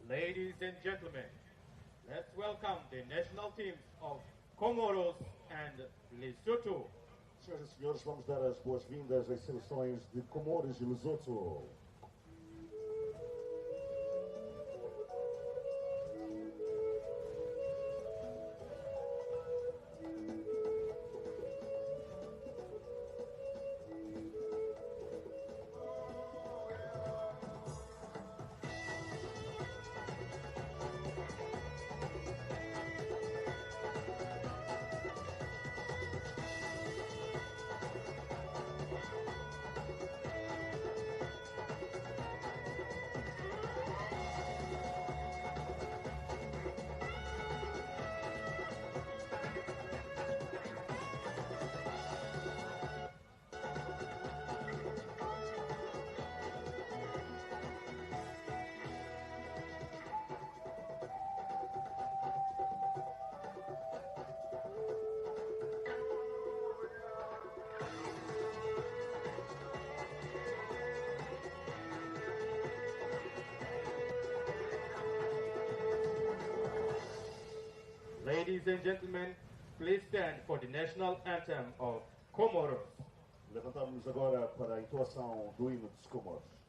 Ladies and gentlemen, let's welcome the national teams of Comores and Lesotho. Senhoras e senhores, vamos dar as boas-vindas às seleções de Comores e Lesotho. Ladies and gentlemen, please stand for the national anthem of Comoros. Levantamos-nos agora para a entoação do hino dos Comores.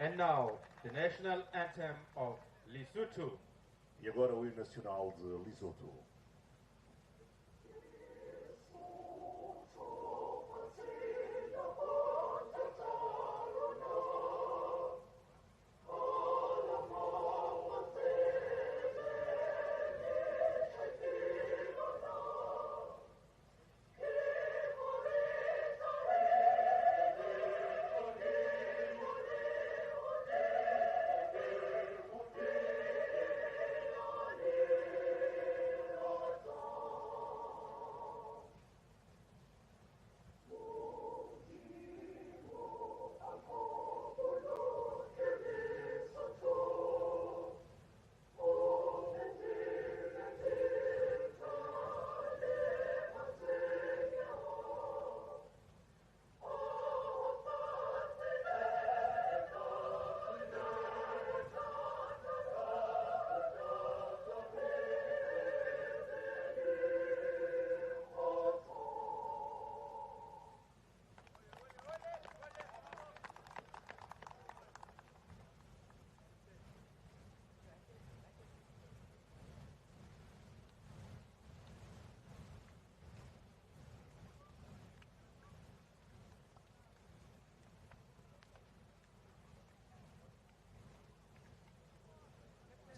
And now, the national anthem of Lesotho. E agora o hino nacional de Lesotho.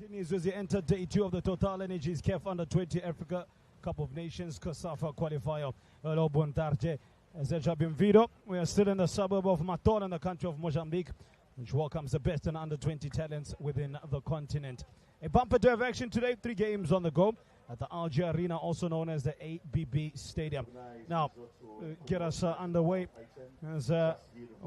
Continues as they enter day 2 of the Total Energies CAF Under-20 Africa Cup of Nations COSAFA qualifier. Hello, buon tarde. Seja bem-vindo. We are still in the suburb of Maton in the country of Mozambique, which welcomes the best and under-20 talents within the continent. A bumper to have action today, 3 games on the go at the Alger Arena, also known as the ABB Stadium. Now, get us underway as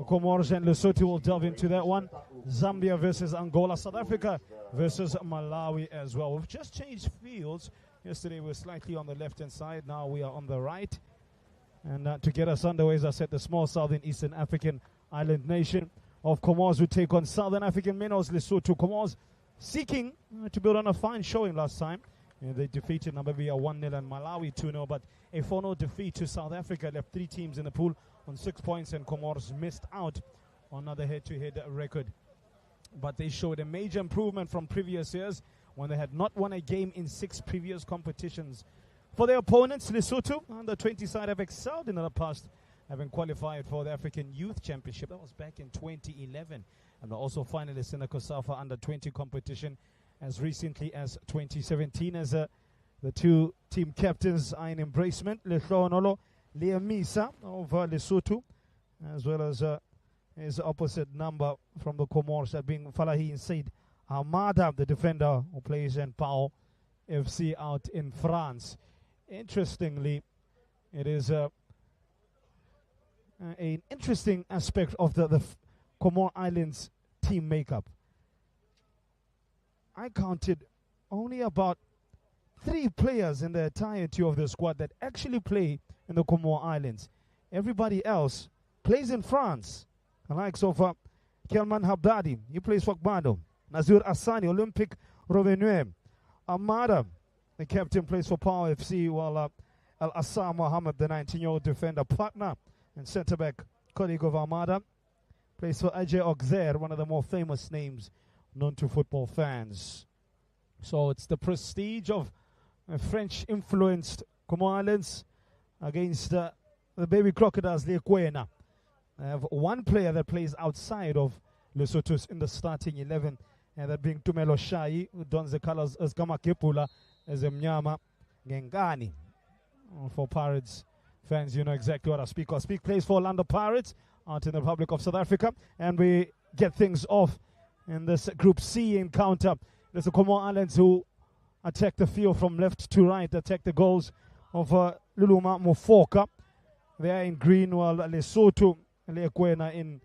Comores and Lesotho will delve into that one. Zambia versus Angola, South Africa versus Malawi as well. We've just changed fields. Yesterday we were slightly on the left-hand side, now we are on the right. And to get us underway, as I said, the small southern Eastern African island nation of Comores will take on Southern African minnows Lesotho. Comores seeking to build on a fine showing last time. They defeated Namibia 1-0 and Malawi 2-0, but a 4-0 defeat to South Africa left 3 teams in the pool on 6 points, and Comores missed out on another head-to-head record. But they showed a major improvement from previous years when they had not won a game in 6 previous competitions. For their opponents, Lesotho, on the 20 side, have excelled in the past, having qualified for the African Youth Championship. That was back in 2011. And they're also finalists in the COSAFA Under-20 competition as recently as 2017, as the 2 team captains are in embracement. Lehlohonolo Leamisa of Lesotho, as well as his opposite number from the Comores, that being Falahi Said Ahmada, the defender who plays in Pau FC out in France. Interestingly, it is an interesting aspect of the Comore Islands team makeup. I counted only about 3 players in the entirety of the squad that actually play in the Comore Islands. Everybody else plays in France. The likes of Kelman Habdadi, he plays for Gbado. Nazir Asani, Olympic Revenue. Amada, the captain, plays for Power FC, while Al-Assam Mohammed, the 19-year-old defender, partner and centre-back, colleague of Amada, plays for Ajay Ogzer, one of the more famous names known to football fans. So it's the prestige of French-influenced Comore Islands against the baby crocodiles, the Equena. I have 1 player that plays outside of Lesotho in the starting 11, and that being Tumelo Shai, who dons the colors as Gama Kepula, as a Mnyama Ngengani. For Pirates fans, you know exactly what I speak of. Plays for Orlando Pirates out in the Republic of South Africa, and we get things off in this Group C encounter. There's the Comore Islands who attack the field from left to right, attack the goals of Luluma Mofoka. They are in green, while Lesotho and Lekwena in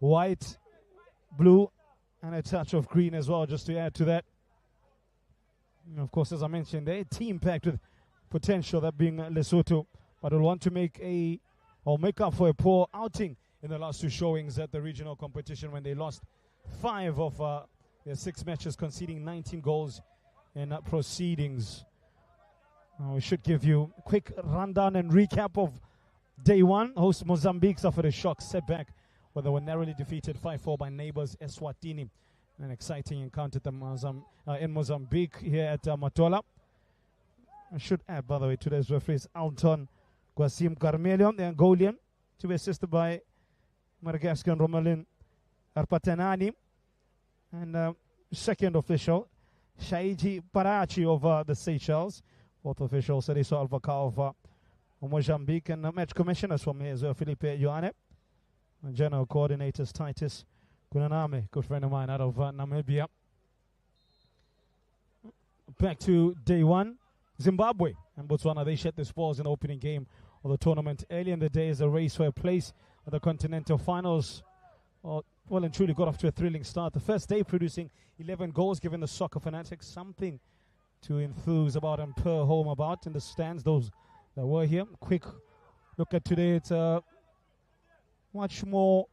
white, blue, and a touch of green as well, just to add to that. And of course, as I mentioned, they're a team packed with potential, that being Lesotho, but will want to make up for a poor outing in the last 2 showings at the regional competition when they lost 5 of their 6 matches, conceding 19 goals in proceedings. We should give you a quick rundown and recap of day 1. Host Mozambique suffered a shock setback where they were narrowly defeated 5-4 by neighbors Eswatini. An exciting encounter in Mozambique here at Matola. I should add, by the way, today's referee is Alton Gwasim Carmelion, the Angolian, to be assisted by Madagascan Romelin Arpatanani, and second official Shaiji Parachi of the Seychelles. Fourth official Seriso Alvaka of Mozambique, and match commissioners from here as well, Felipe Ioane, and general coordinators Titus Kunaname, good friend of mine out of Namibia. Back to day 1, Zimbabwe and Botswana, they shed the spoils in the opening game of the tournament. Early in the day is a race for a place at the continental finals. Well and truly got off to a thrilling start. The first day producing 11 goals, giving the soccer fanatics something to enthuse about and purr home about in the stands, those that were here. Quick look at today. It's a much more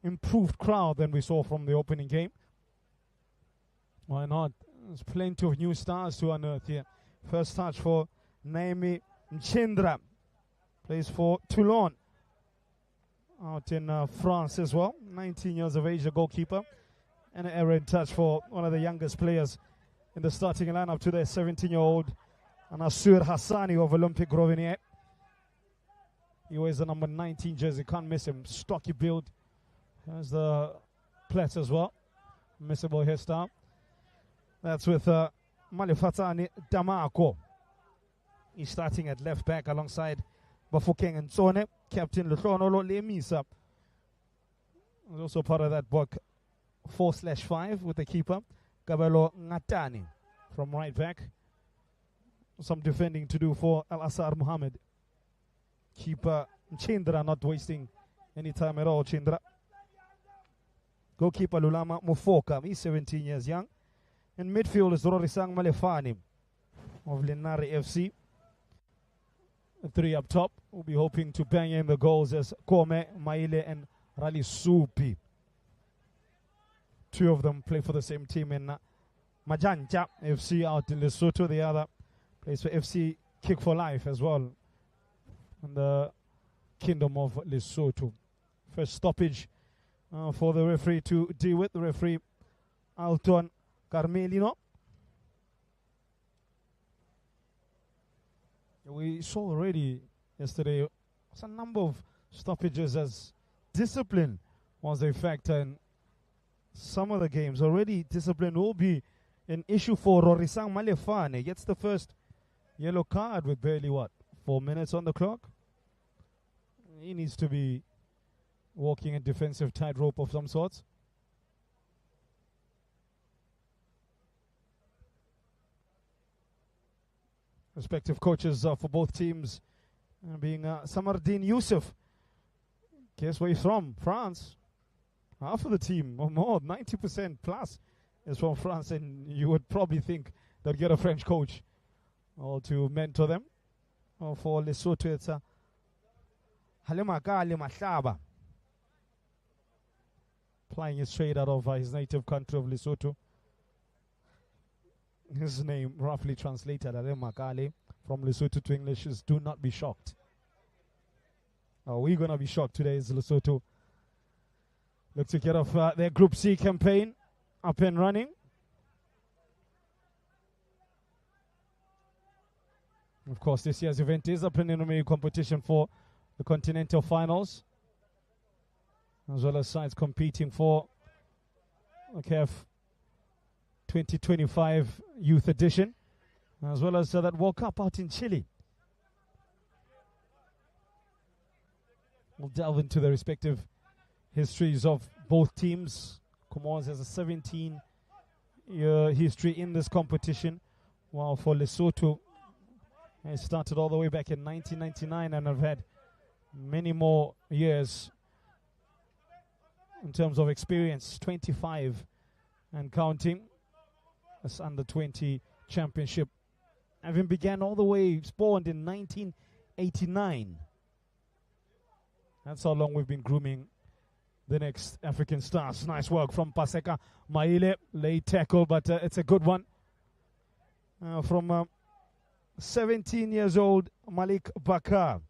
improved crowd than we saw from the opening game. Why not? There's plenty of new stars to unearth here. First touch for Naomi Mchindra. Plays for Toulon out in France as well. 19 years of age, the goalkeeper. And an errant touch for one of the youngest players in the starting lineup today, 17-year-old Anasur Hassani of Olympic Rovaniemi. He wears the number 19 jersey, can't miss him. Stocky build. Has the plait as well. Missable hairstyle. That's with Malifatani Damako. He's starting at left back alongside Bafokeng and Tsone. Captain Lehlohonolo Leamisa was also part of that book 4/5 with the keeper. Kabelo Ngatani from right back. Some defending to do for Al-Asar Muhammad. Keeper Chindra not wasting any time at all. Chindra. Goalkeeper Lulama Mufoka, he's 17 years young. And midfield is Rorisang Malefani of Lenare FC. The three up top will be hoping to bang in the goals as Kome, Maile, and Rally Supi. Two of them play for the same team in Majanja FC out in Lesotho. The other plays for FC Kick for Life as well in the Kingdom of Lesotho. First stoppage for the referee to deal with. The referee Alton Carmelino. We saw already yesterday a number of stoppages as discipline was a factor in some of the games. Already discipline will be an issue for Rorisang Malefane. Gets the first yellow card with barely 4 minutes on the clock. He needs to be walking a defensive tightrope of some sorts. Respective coaches for both teams being Samardine Youssef. Guess where he's from? France. Half of the team, or more, 90% plus is from France, and you would probably think they'd get a French coach or to mentor them. For Lesotho, it's Halimakali Mahlaba, playing it straight out of his native country of Lesotho. His name, roughly translated, Halimakali, from Lesotho to English is "Do not be shocked." We're going to be shocked today as Lesotho look to get off their Group C campaign up and running. Of course, this year's event is a preliminary competition for the Continental Finals, as well as sides competing for the CAF 2025 Youth Edition, as well as that World Cup out in Chile. We'll delve into the respective histories of both teams. Comores has a 17-year history in this competition, while for Lesotho, it started all the way back in 1999 and have had many more years in terms of experience, 25 and counting. This under-20 championship, having began all the way, spawned in 1989. That's how long we've been grooming the next African stars. Nice work from Paseka Maile, late tackle, but it's a good one. From 17 years old, Malik Bakar.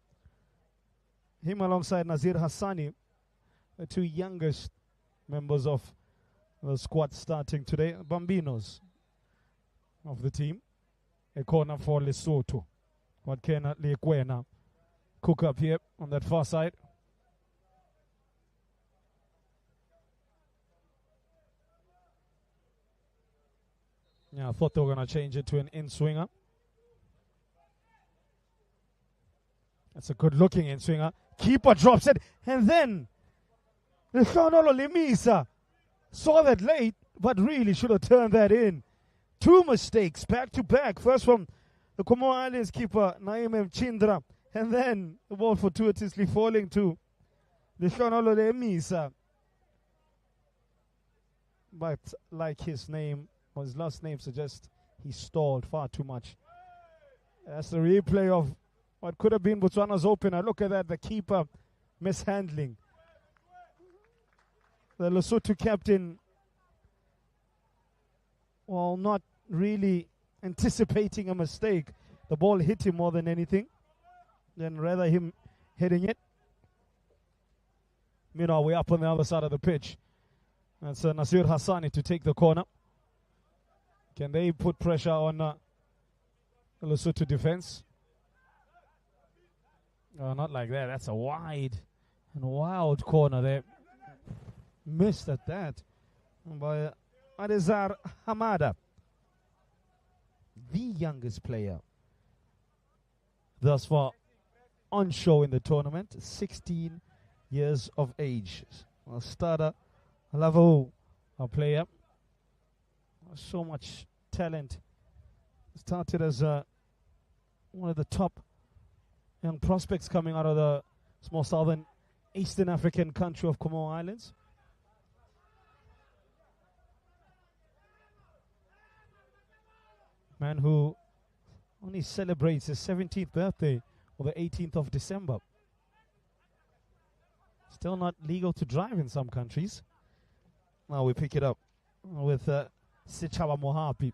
Him alongside Nazir Hassani, the two youngest members of the squad starting today, Bambinos of the team. A corner for Lesotho. What can Lekwena cook up here on that far side? Yeah, I thought they were going to change it to an in-swinger. That's a good-looking in-swinger. Keeper drops it, and then Leshonolo Lemisa saw that late, but really should have turned that in. Two mistakes back-to-back. First from the Comores Islands keeper, Naim Chindra, and then the ball fortuitously falling to Leshonolo Lemisa. But like his name, or his last name suggests, he stalled far too much. That's the replay of what could have been Botswana's opener. Look at that, the keeper mishandling. The Lesotho captain, well, not really anticipating a mistake. The ball hit him more than anything, than rather him hitting it. Meanwhile, we're up on the other side of the pitch. That's Nasir Hassani to take the corner. Can they put pressure on the Lesotho defense? Not like that. That's a wide and wild corner there. Missed at that by Adezar Hamada, the youngest player thus far on show in the tournament, 16 years of age. A starter level player. So much talent. Started as one of the top young prospects coming out of the small southern Eastern African country of Comore Islands. Man who only celebrates his 17th birthday on the 18th of December. Still not legal to drive in some countries. Now we pick it up with Sichaba Mohapi.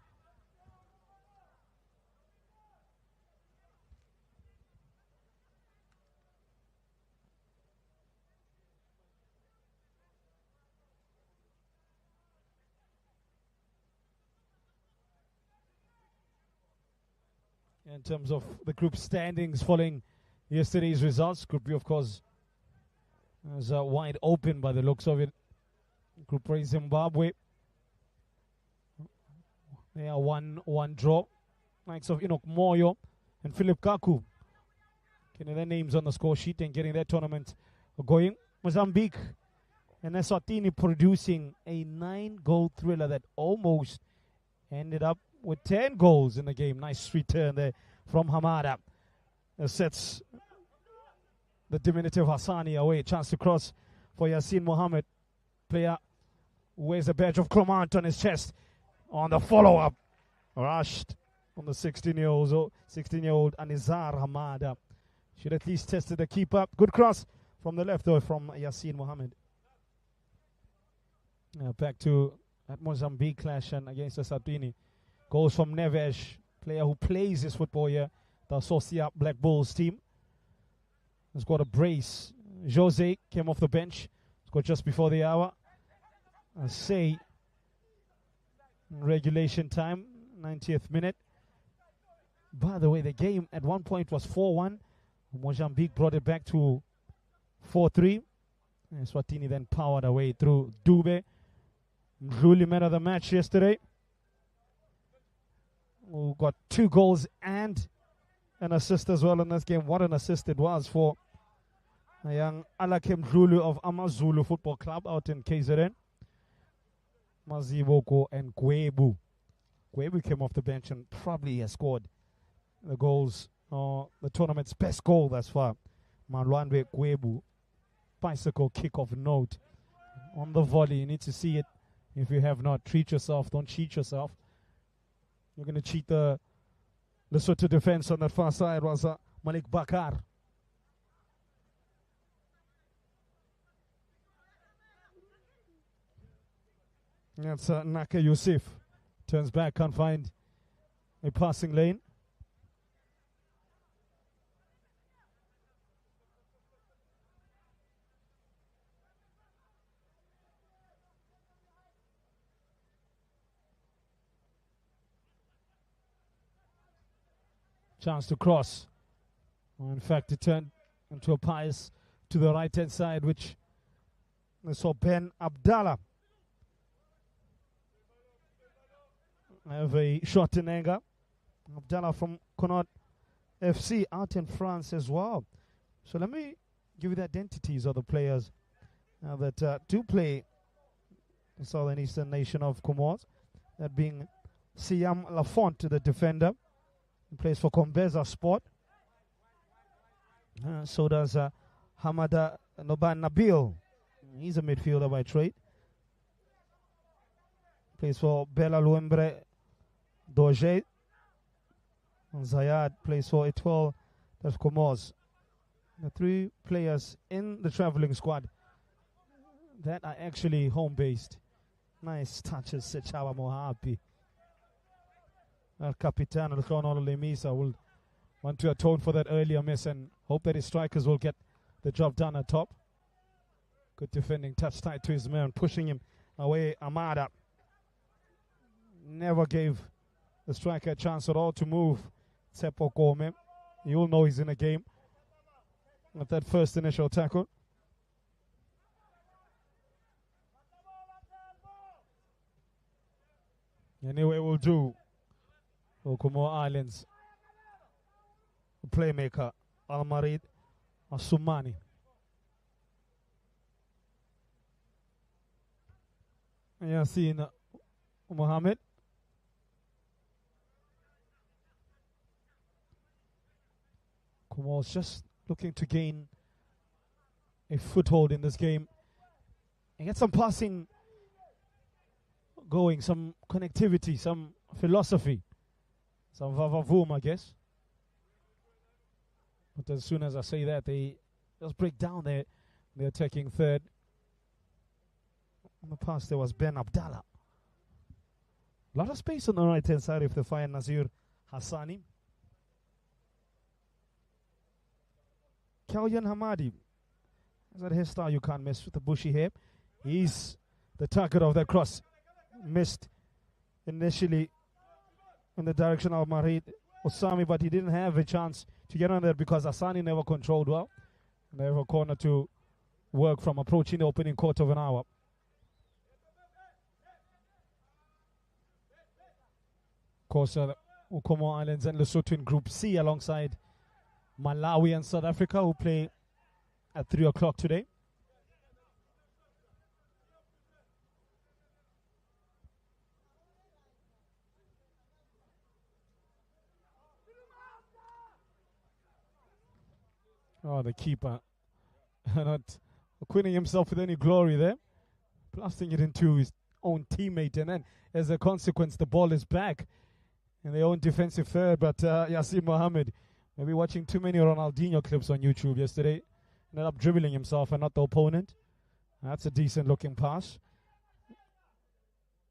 In terms of the group standings following yesterday's results, Group B, of course, is wide open by the looks of it. Group A, Zimbabwe. They are one draw. Likes of Enoch Moyo and Philip Kaku getting their names on the score sheet and getting their tournament going. Mozambique and Eswatini producing a 9-goal thriller that almost ended up with 10 goals in the game. Nice return there from Hamada. Sets the diminutive Hassani away. Chance to cross for Yassine Mohammed. Player who wears a badge of Clement on his chest. On the follow-up, rushed from the 16-year-old Anizar Hamada. Should at least tested the keeper. Good cross from the left though from Yassine Mohammed. Back to that Mozambique clash and against the Eswatini. Goals from Neves, player who plays this football here, the Socia Black Bulls team. Has got a brace. Jose came off the bench. Scored just before the hour. Say regulation time, 90th minute. By the way, the game at one point was 4-1. Mozambique brought it back to 4-3. Swatini then powered away through Dube. Mdluli man of the match yesterday, who got 2 goals and an assist as well in this game. What an assist it was for a young Alake Mdluli of Amazulu Football Club out in KZN. Maziboko and Gwebu. Gwebu came off the bench and probably has scored the goals, the tournament's best goal thus far. Malwandwe Gwebu. Bicycle kick of note on the volley. You need to see it. If you have not, treat yourself. Don't cheat yourself. You're going to cheat the Lesotho defense on that far side was Malik Bakar. That's Naka Yusuf. Turns back, can't find a passing lane. Chance to cross. In fact, it turned into a pass to the right-hand side, which we saw Ben Abdallah have a shot in anger. Abdallah from Connaught FC out in France as well. So let me give you the identities of the players that do play the Southern Eastern nation of Comores. That being Siam Lafont, the defender. He plays for Kombeza Sport. So does Hamada Noban Nabil. He's a midfielder by trade. Plays for Bella Luembre Doge. Zayad plays for Etoile of Comores. The 3 players in the traveling squad that are actually home-based. Nice touches, Sechawa Mohapi. El Capitan Alcono Lemisa will want to atone for that earlier miss and hope that his strikers will get the job done at top. Good defending, touch tight to his man, pushing him away. Amada never gave the striker a chance at all to move. Tsepo Gome, you'll know he's in a game with that first initial tackle. Anyway, we'll do. Comore Islands playmaker Almarid Asumani. Yassine Mohammed Comores just looking to gain a foothold in this game and get some passing going, some connectivity, some philosophy, some vavavoom, I guess. But as soon as I say that, they just break down their attacking third. In the past, there was Ben Abdallah. A lot of space on the right-hand side if they find Nazir Hassani. Kalyan Hamadi. That hairstyle you can't miss with the bushy hair. He's the target of that cross. Missed initially in the direction of Marid Osami, but he didn't have a chance to get on there because Hassani never controlled well. And they have a corner to work from, approaching the opening quarter of an hour. Of course, Comores Islands and Lesotho in Group C alongside Malawi and South Africa, who play at 3 o'clock today. Oh, the keeper not acquitting himself with any glory there. Blasting it into his own teammate, and then as a consequence, the ball is back in their own defensive third. But Yassim Mohammed, maybe watching too many Ronaldinho clips on YouTube yesterday, ended up dribbling himself and not the opponent. That's a decent looking pass.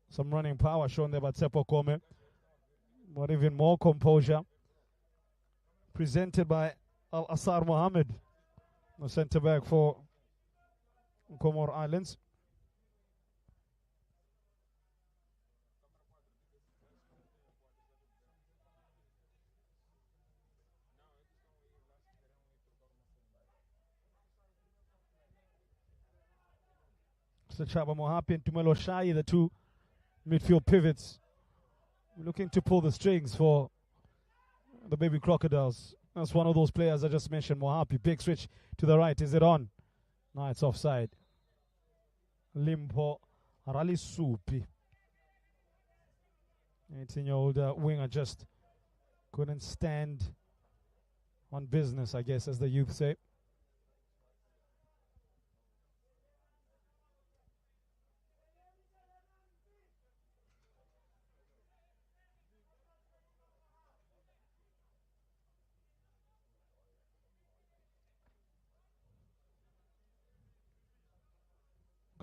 Some running power shown there by Tsepo Kome, but even more composure presented by Al-Asar Mohammed, the centre back for Comores Islands. So Chaba Mohapi and Tumelo Shai, the two midfield pivots, looking to pull the strings for the Baby Crocodiles. That's one of those players I just mentioned, Mohapi. Big switch to the right. Is it on? No, it's offside. Limpo Rally Supi. 18-year-old winger just couldn't stand on business, I guess, as the youth say.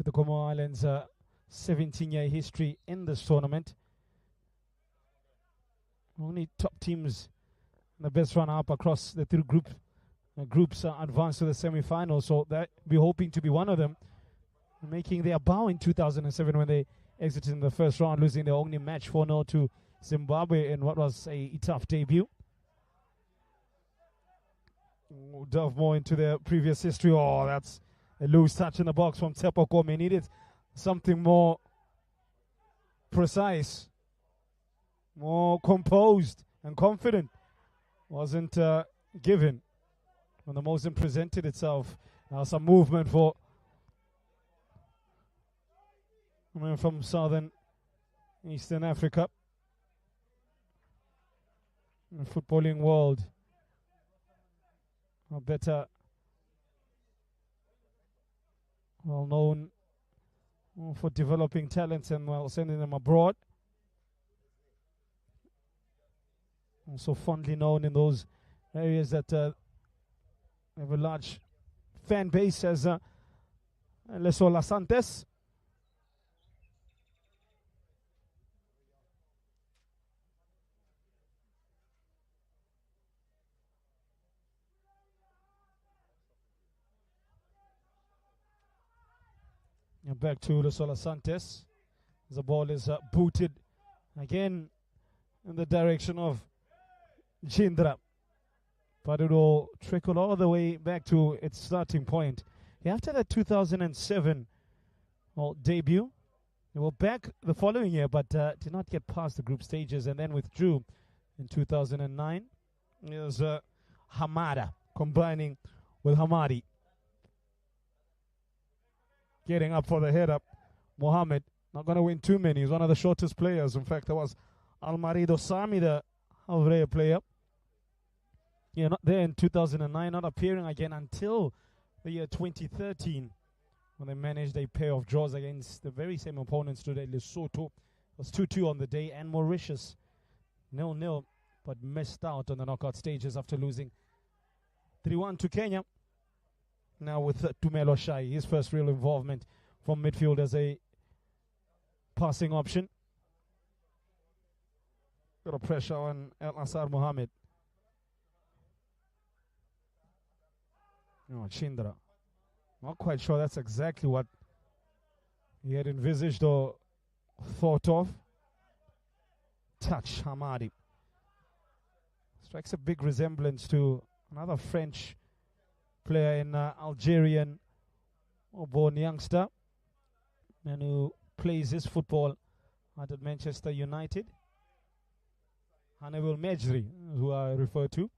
The Comores Islands' 17-year history in this tournament. Only top teams, the best runner-up across the three groups advanced to the semi-finals. So that we're hoping to be one of them, making their bow in 2007 when they exited in the first round, losing their only match 4-0 to Zimbabwe in what was a tough debut. We'll delve more into their previous history. Oh, that's a loose touch in the box from Tsepo Kome. Needed something more precise, more composed and confident. Wasn't given when the Mosen presented itself. Some movement for from Southern Eastern Africa. In the footballing world, a better well known for developing talents and sending them abroad. Also fondly known in those areas that have a large fan base as Lesotho Santes. And back to Lesotho Santos. The ball is booted again in the direction of Jindra. But it will trickle all the way back to its starting point. After that 2007 debut, they were back the following year, but did not get past the group stages and then withdrew in 2009. It was Hamada combining with Hamadi. Getting up for the head up. Mohammed, not going to win too many. He's one of the shortest players. In fact, that was Almarido Sami, the Alvrea player. Yeah, not there in 2009, not appearing again until the year 2013 when they managed a pair of draws against the very same opponents today. Lesotho was 2-2 on the day, and Mauritius 0-0, but missed out on the knockout stages after losing 3-1 to Kenya. Now with Tumelo Shai, his first real involvement from midfield as a passing option. Bit of pressure on El Nasar Mohammed. Oh, Chindra. Not quite sure that's exactly what he had envisaged or thought of. Touch Hamadi. Strikes a big resemblance to another French player in Algerian born youngster, and who plays his football at Manchester United. Hannibal Mejri, who I refer to.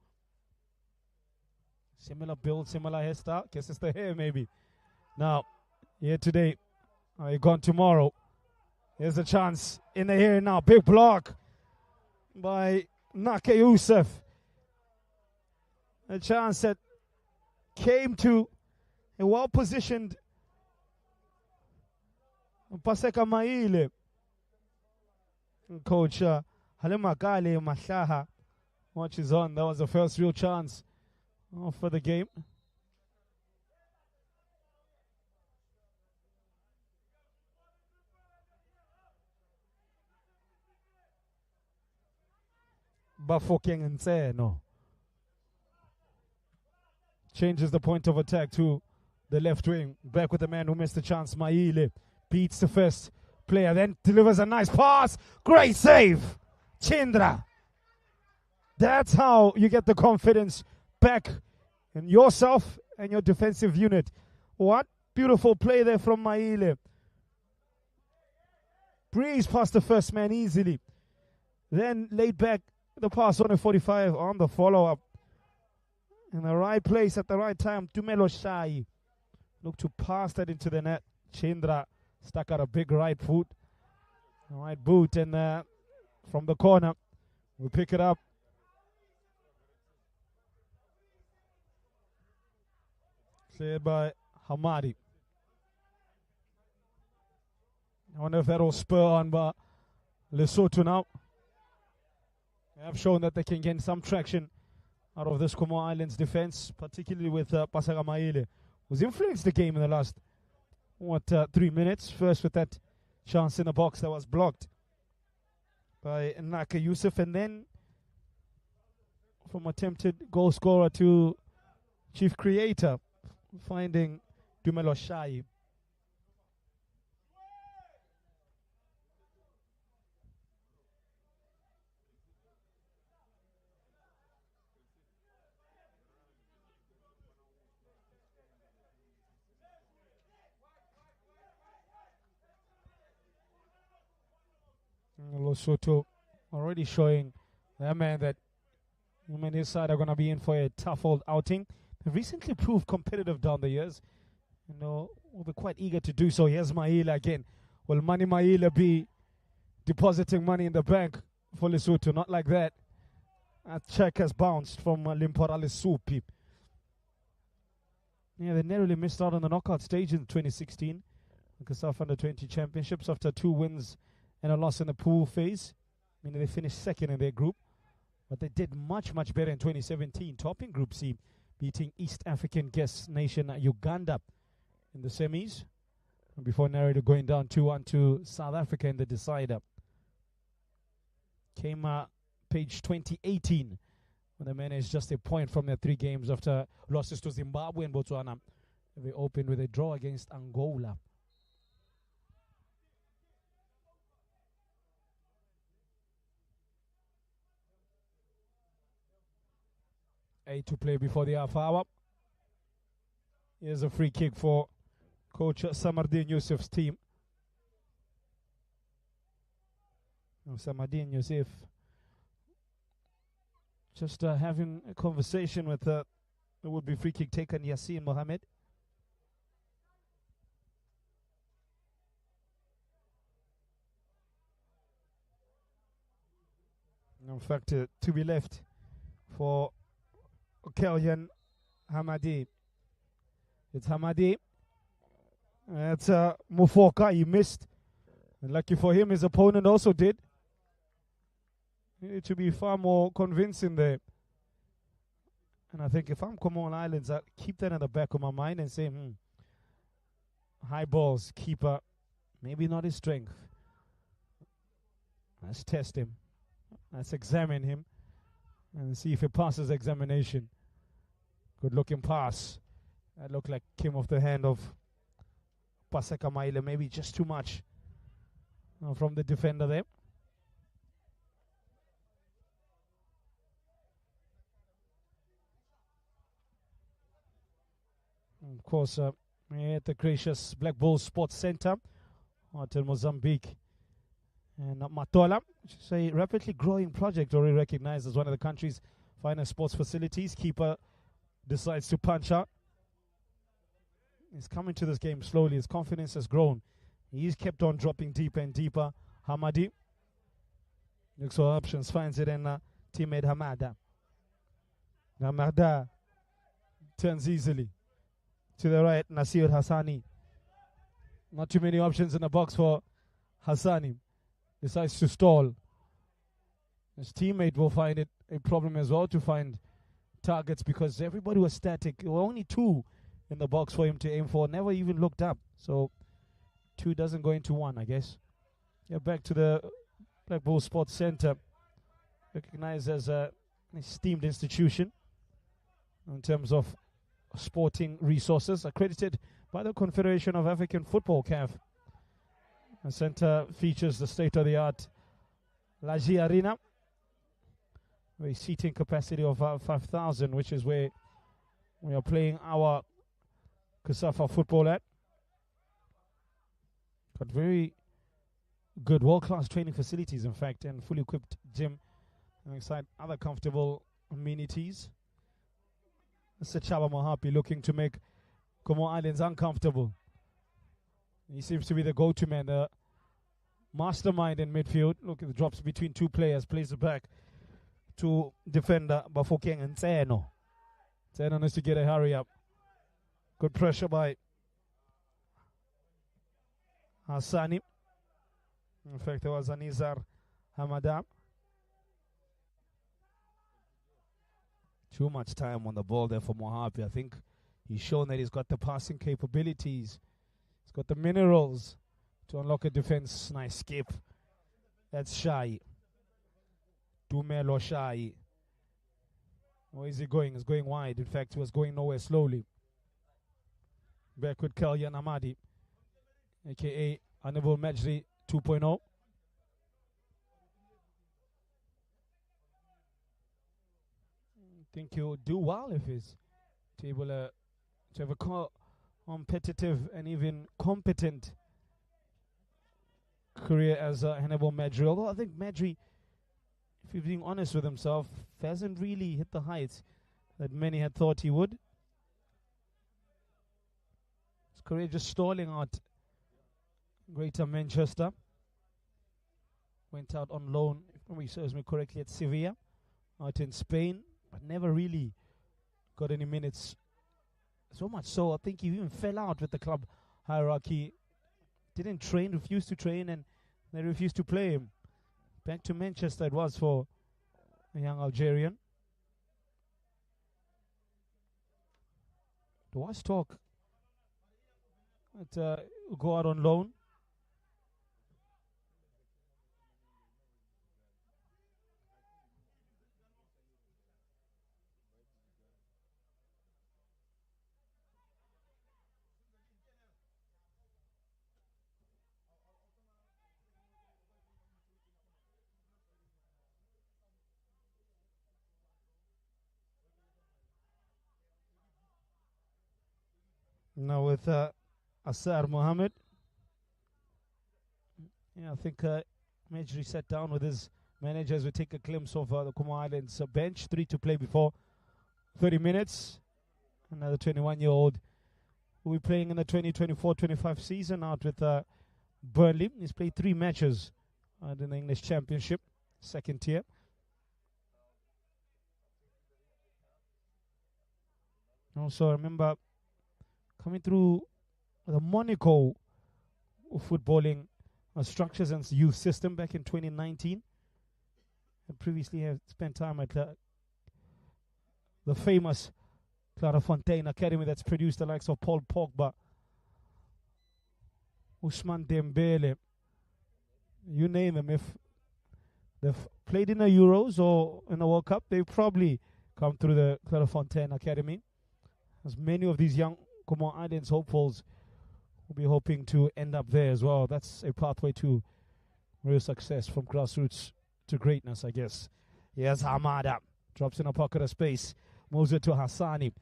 Similar build, similar hairstyle. Guess it's the hair, maybe. Now, here today, gone tomorrow. Here's a chance in the hair now. Big block by Naka Youssef. A chance that came to a well-positioned Paseka Maile. Coach Halima Gale Mahlaha watches on. That was the first real chance for the game. Bafokeng and no. Changes the point of attack to the left wing. Back with the man who missed the chance. Maile beats the first player, then delivers a nice pass. Great save. Chindra. That's how you get the confidence back in yourself and your defensive unit. What beautiful play there from Maile. Breeze past the first man easily. Then laid back the pass on a 45 on the follow-up. In the right place at the right time, Tumelo Shai looked to pass that into the net. Chindra stuck out a big right foot, right boot, and from the corner, we pick it up. Cleared by Hamadi. I wonder if that will spur on by Lesotho now. They have shown that they can gain some traction out of this Comore Islands defense, particularly with Paseka Maile, who's influenced the game in the last 3 minutes. First with that chance in the box that was blocked by Naka Youssef, and then from attempted goal scorer to chief creator, finding Tumelo Shai. Lesotho already showing that man that him and his side are going to be in for a tough old outing. They've recently proved competitive down the years. You know, we'll be quite eager to do so. Here's Maile again. Will Mani Maile be depositing money in the bank for Lesotho? Not like that. A check has bounced from Limporale Supi. Yeah, they narrowly missed out on the knockout stage in 2016. The COSAFA Under-20 Championships after 2 wins and a loss in the pool phase, meaning they finished second in their group. But they did much, much better in 2017, topping Group C, beating East African guest nation Uganda in the semis, and before narrowly going down 2-1 to South Africa in the decider. Came page 2018, when they managed just a point from their 3 games after losses to Zimbabwe and Botswana. They opened with a draw against Angola. To play before the half hour. Here's a free kick for Coach Samardin Youssef's team. Samardin Youssef just having a conversation with the would-be free kick taker Yassine Mohammed. In fact, to be left for Kelyan Hamadi. It's Hamadi. It's Mufoka. He missed. And lucky for him, his opponent also did. You need to be far more convincing there. And I think if I'm Comores Islands, I keep that in the back of my mind and say, high balls, keeper, maybe not his strength. Let's test him. Let's examine him and see if he passes examination. Good looking pass. That looked like came off the hand of Paseka Maile, maybe just too much from the defender there. And of course, we're at the gracious Black Bull Sports Center out in Mozambique. And Matola, which is a rapidly growing project, already recognized as one of the country's finest sports facilities. Keeper decides to punch out. He's coming to this game slowly. His confidence has grown. He's kept on dropping deeper and deeper. Hamadi looks for options, finds it in teammate Hamada. Hamada turns easily to the right. Nasir Hassani. Not too many options in the box for Hassani. Decides to stall. His teammate will find it a problem as well to find targets because everybody was static. There were only two in the box for him to aim for. Never even looked up. So two doesn't go into one, I guess. Yeah, back to the Black Bull Sports Center. Recognized as an esteemed institution in terms of sporting resources. Accredited by the Confederation of African Football, CAF. The center features the state-of-the-art Laji Arena, with a seating capacity of 5,000, which is where we are playing our COSAFA football at. Got very good world-class training facilities, in fact, and fully equipped gym alongside other comfortable amenities. Mr. Chaba Mohapi looking to make Comores Islands uncomfortable. He seems to be the go-to man, the mastermind in midfield. Look at the drops between two players, plays it back to defender Bafokeng and Tseno. Tseno needs to get a hurry up. Good pressure by Hassani. In fact, there was Anizar Hamada. Too much time on the ball there for Mohapi. I think he's shown that he's got the passing capabilities. He's got the minerals to unlock a defense. Nice skip. That's Shai. Dumelo Shai. Where is he going? He's going wide. In fact, he was going nowhere slowly. Back with Kelyan Amadi, a.k.a. Hannibal Majri 2.0. I think he'll do well if he's able to have a competitive and even competent career as Hannibal Majri. Although I think Majri, if he's being honest with himself, hasn't really hit the heights that many had thought he would. His career just stalling out Greater Manchester. Went out on loan, if memory serves me correctly, at Sevilla, out in Spain, but never really got any minutes. So much so, I think he even fell out with the club hierarchy. Didn't train, refused to train, and they refused to play him. Back to Manchester it was for a young Algerian. There was talk that go out on loan. Now with Asar Mohammed. Yeah, I think Majri sat down with his managers. We take a glimpse of the Comores Islands bench. 3 to play before 30 minutes. Another 21-year-old who will be playing in the 2024-25 season out with Burnley. He's played 3 matches in the English Championship, second tier. Also, I remember coming through the Monaco footballing structures and youth system back in 2019. I previously have spent time at the famous Clairefontaine Academy that's produced the likes of Paul Pogba, Ousmane Dembele, you name them. If they've played in the Euros or in the World Cup, they've probably come through the Clairefontaine Academy. As many of these young Comore Islands hopefuls will be hoping to end up there as well. That's a pathway to real success, from grassroots to greatness, I guess. Here's Hamada. Drops in a pocket of space. Moves it to Hassani.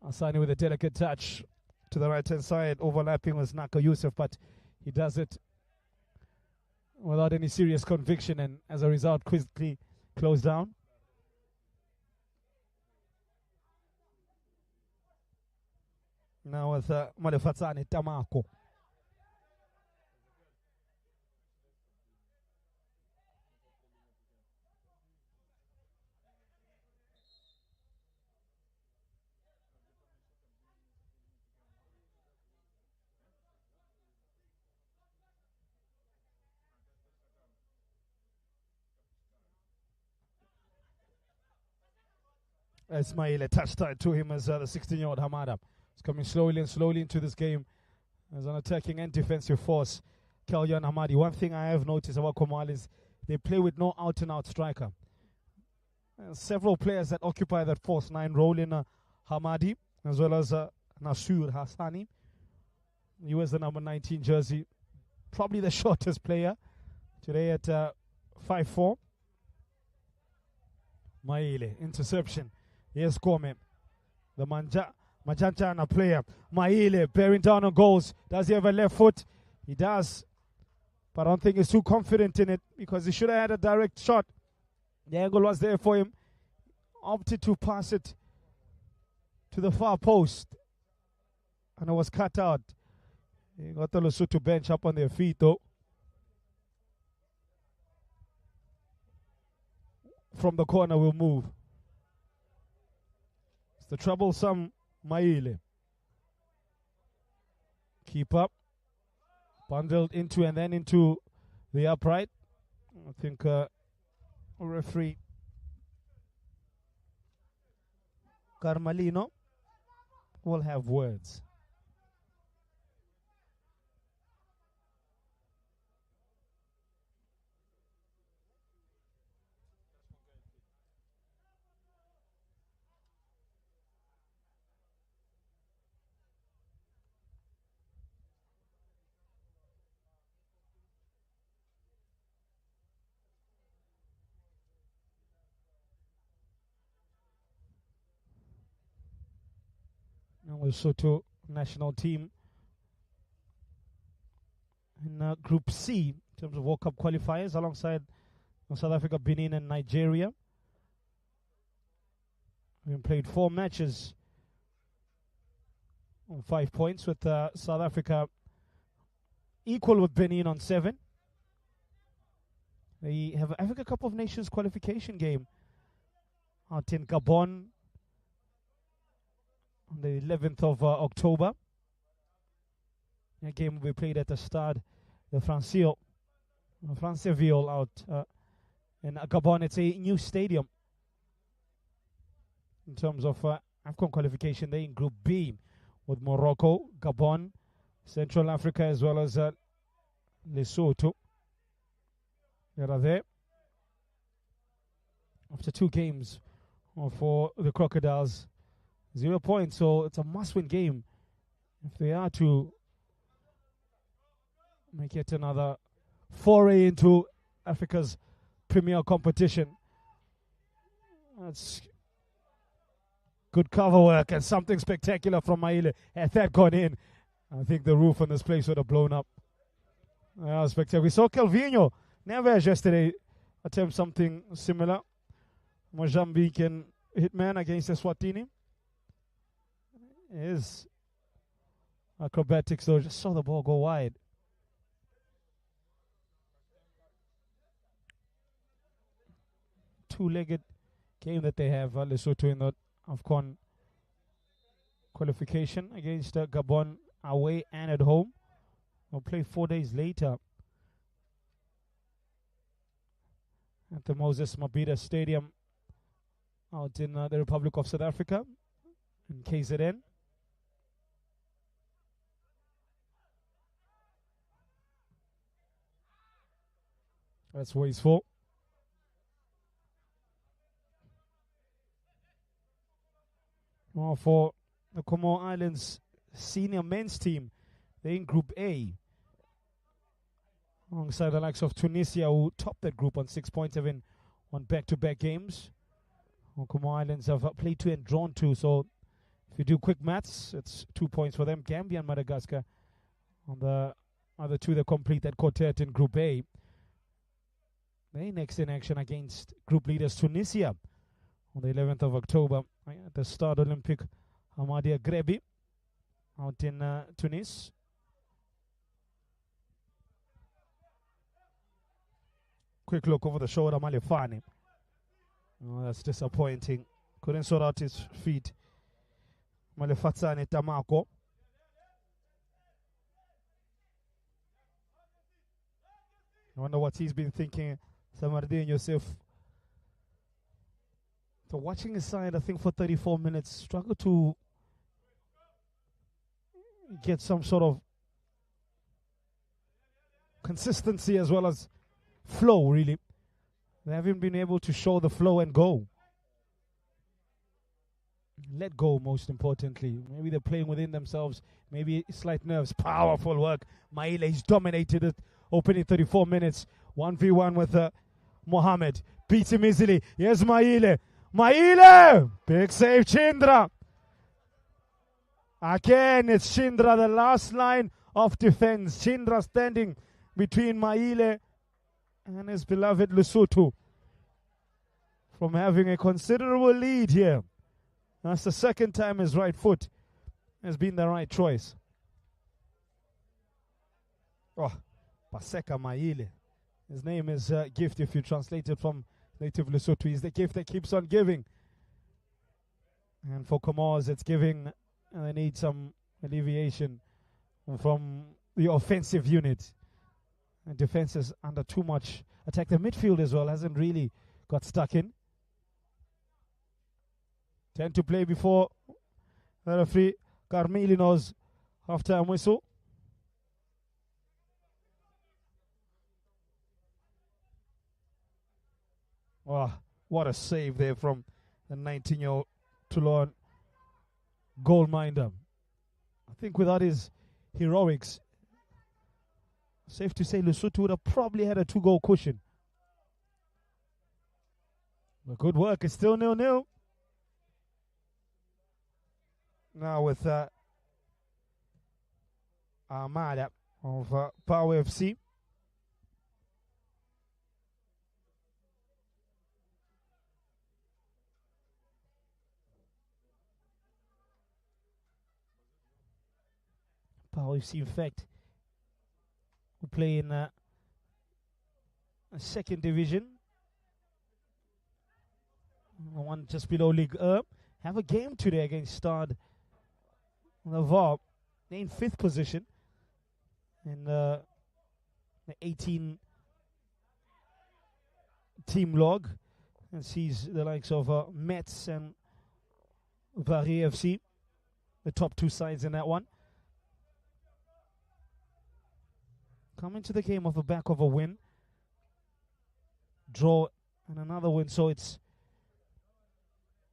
Hassani with a delicate touch to the right-hand side, overlapping with Naka Youssef, but he does it without any serious conviction, and as a result, quickly closed down. Now with Malefatsane Tamako. Ismail, a touchdown to him as the 16-year-old Hamada. He's coming slowly into this game as an attacking and defensive force. Kalyan Hamadi. One thing I have noticed about Comore is they play with no out-and-out striker. Several players that occupy that false 9 role in Hamadi, as well as Nasur Hassani. He wears the number 19 jersey. Probably the shortest player today at 5'4". Maile, interception. Here's Kome, the Majanjana player. Maile bearing down on goals. Does he have a left foot? He does, but I don't think he's too confident in it because he should have had a direct shot. The angle was there for him. Opted to pass it to the far post, and it was cut out. He got the Lesotho bench up on their feet though. From the corner will move. It's the troublesome Maile. Keep up. Bundled into and then into the upright. I think referee Carmelino will have words. Lesotho national team in Group C in terms of World Cup qualifiers, alongside South Africa, Benin, and Nigeria. We've played 4 matches on 5 points, with South Africa equal with Benin on 7. They have an Africa Cup of Nations qualification game out in Gabon on the 11th of October. A game will be played at the Stade de Franceville out in Gabon. It's a new stadium in terms of AFCON qualification. They're in Group B with Morocco, Gabon, Central Africa, as well as Lesotho. They are there. After 2 games for the Crocodiles, 0 points, so it's a must-win game if they are to make it another foray into Africa's premier competition. That's good cover work and something spectacular from Maile. Had that gone in, I think the roof on this place would have blown up. Spectacular. We saw Calvinho Neves yesterday attempt something similar. Mozambican hitman against Eswatini. His acrobatics though, just saw the ball go wide. Two-legged game that they have, Lesotho, in the AFCON qualification against Gabon away and at home. We'll play 4 days later at the Moses Mabhida Stadium out in the Republic of South Africa in KZN. That's what he's for. Well, for the Comore Islands senior men's team, they're in Group A, alongside the likes of Tunisia, who topped that group on 6 points, having won back-to-back games. Well, Comore Islands have played 2 and drawn 2, so if you do quick maths, it's 2 points for them. Gambia and Madagascar on the other two that complete that quartet in Group A. They next in action against group leaders Tunisia on the 11th of October at the Stade Olympique Hamadia Grebi out in Tunis. Quick look over the shoulder, Malefane. Oh, that's disappointing. Couldn't sort out his feet. Malefatsane Tamako. I wonder what he's been thinking, Samardi and Yosef. So watching his side, I think for 34 minutes, struggle to get some sort of consistency as well as flow, really. They haven't been able to show the flow and go. Let go, most importantly. Maybe they're playing within themselves. Maybe slight nerves. Powerful work. Maile, he's dominated it. Opening 34 minutes. 1v1 with Mohammed. Beats him easily. Here's Maile. Maile! Big save, Chindra. Again, it's Chindra, the last line of defense. Chindra standing between Maile and his beloved Lesotho from having a considerable lead here. That's the second time his right foot has been the right choice. Oh, Paseka Maile. His name is Gift if you translate it from native Lesotho. He's the gift that keeps on giving. And for Comores, it's giving. They need some alleviation from the offensive unit. And defense is under too much attack. The midfield as well hasn't really got stuck in. 10 to play before the referee Carmelino's half-time whistle. Oh, what a save there from the 19-year-old Toulon goalminder. I think without his heroics, safe to say Lesotho would have probably had a 2-goal cushion. But good work. It's still 0-0. Now with Armada of Power FC. Power FC, in fact, we play in a second division. One just below League A. Have a game today against Stade Laval. They're in 5th position in the 18 team log, and sees the likes of Metz and Paris FC, the top 2 sides in that one. Coming to the game off the back of a win, draw, and another win. So it's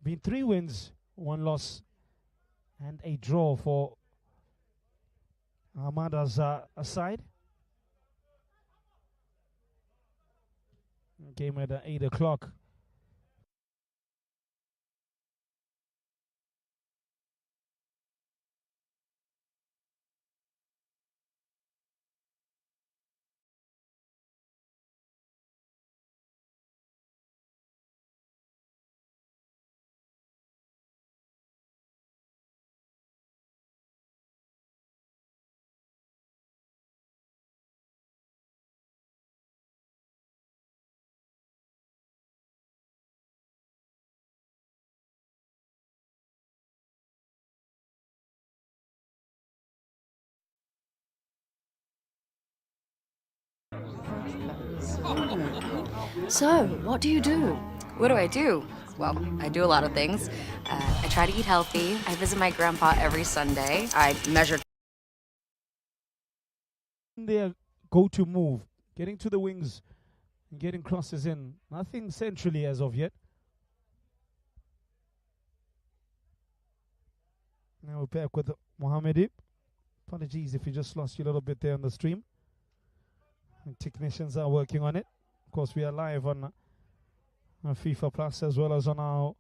been 3 wins, 1 loss, and a draw for Armada's side. Game at 8 o'clock. So, what do you do? What do I do? Well, I do a lot of things. I try to eat healthy. I visit my grandpa every Sunday. I measure. Their go-to move, getting to the wings and getting crosses in. Nothing centrally as of yet. Now we're back with Mohamedi. Apologies if you just lost you a little bit there on the stream. And technicians are working on it. Of course, we are live on FIFA Plus as well as on our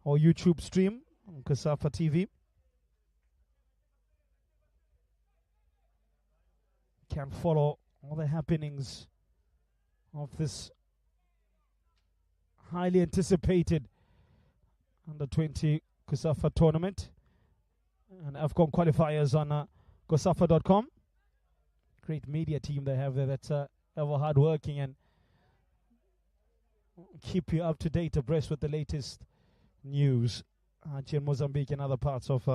YouTube stream on COSAFA TV. Can follow all the happenings of this highly anticipated Under-20 COSAFA tournament and AFCON qualifiers on COSAFA.com. Great media team they have there that's ever hardworking and keep you up to date, abreast with the latest news. In Mozambique and other parts of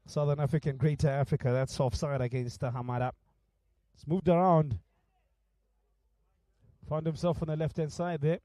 Southern Africa and Greater Africa. That's offside against Hamada. He's moved around. Found himself on the left-hand side there.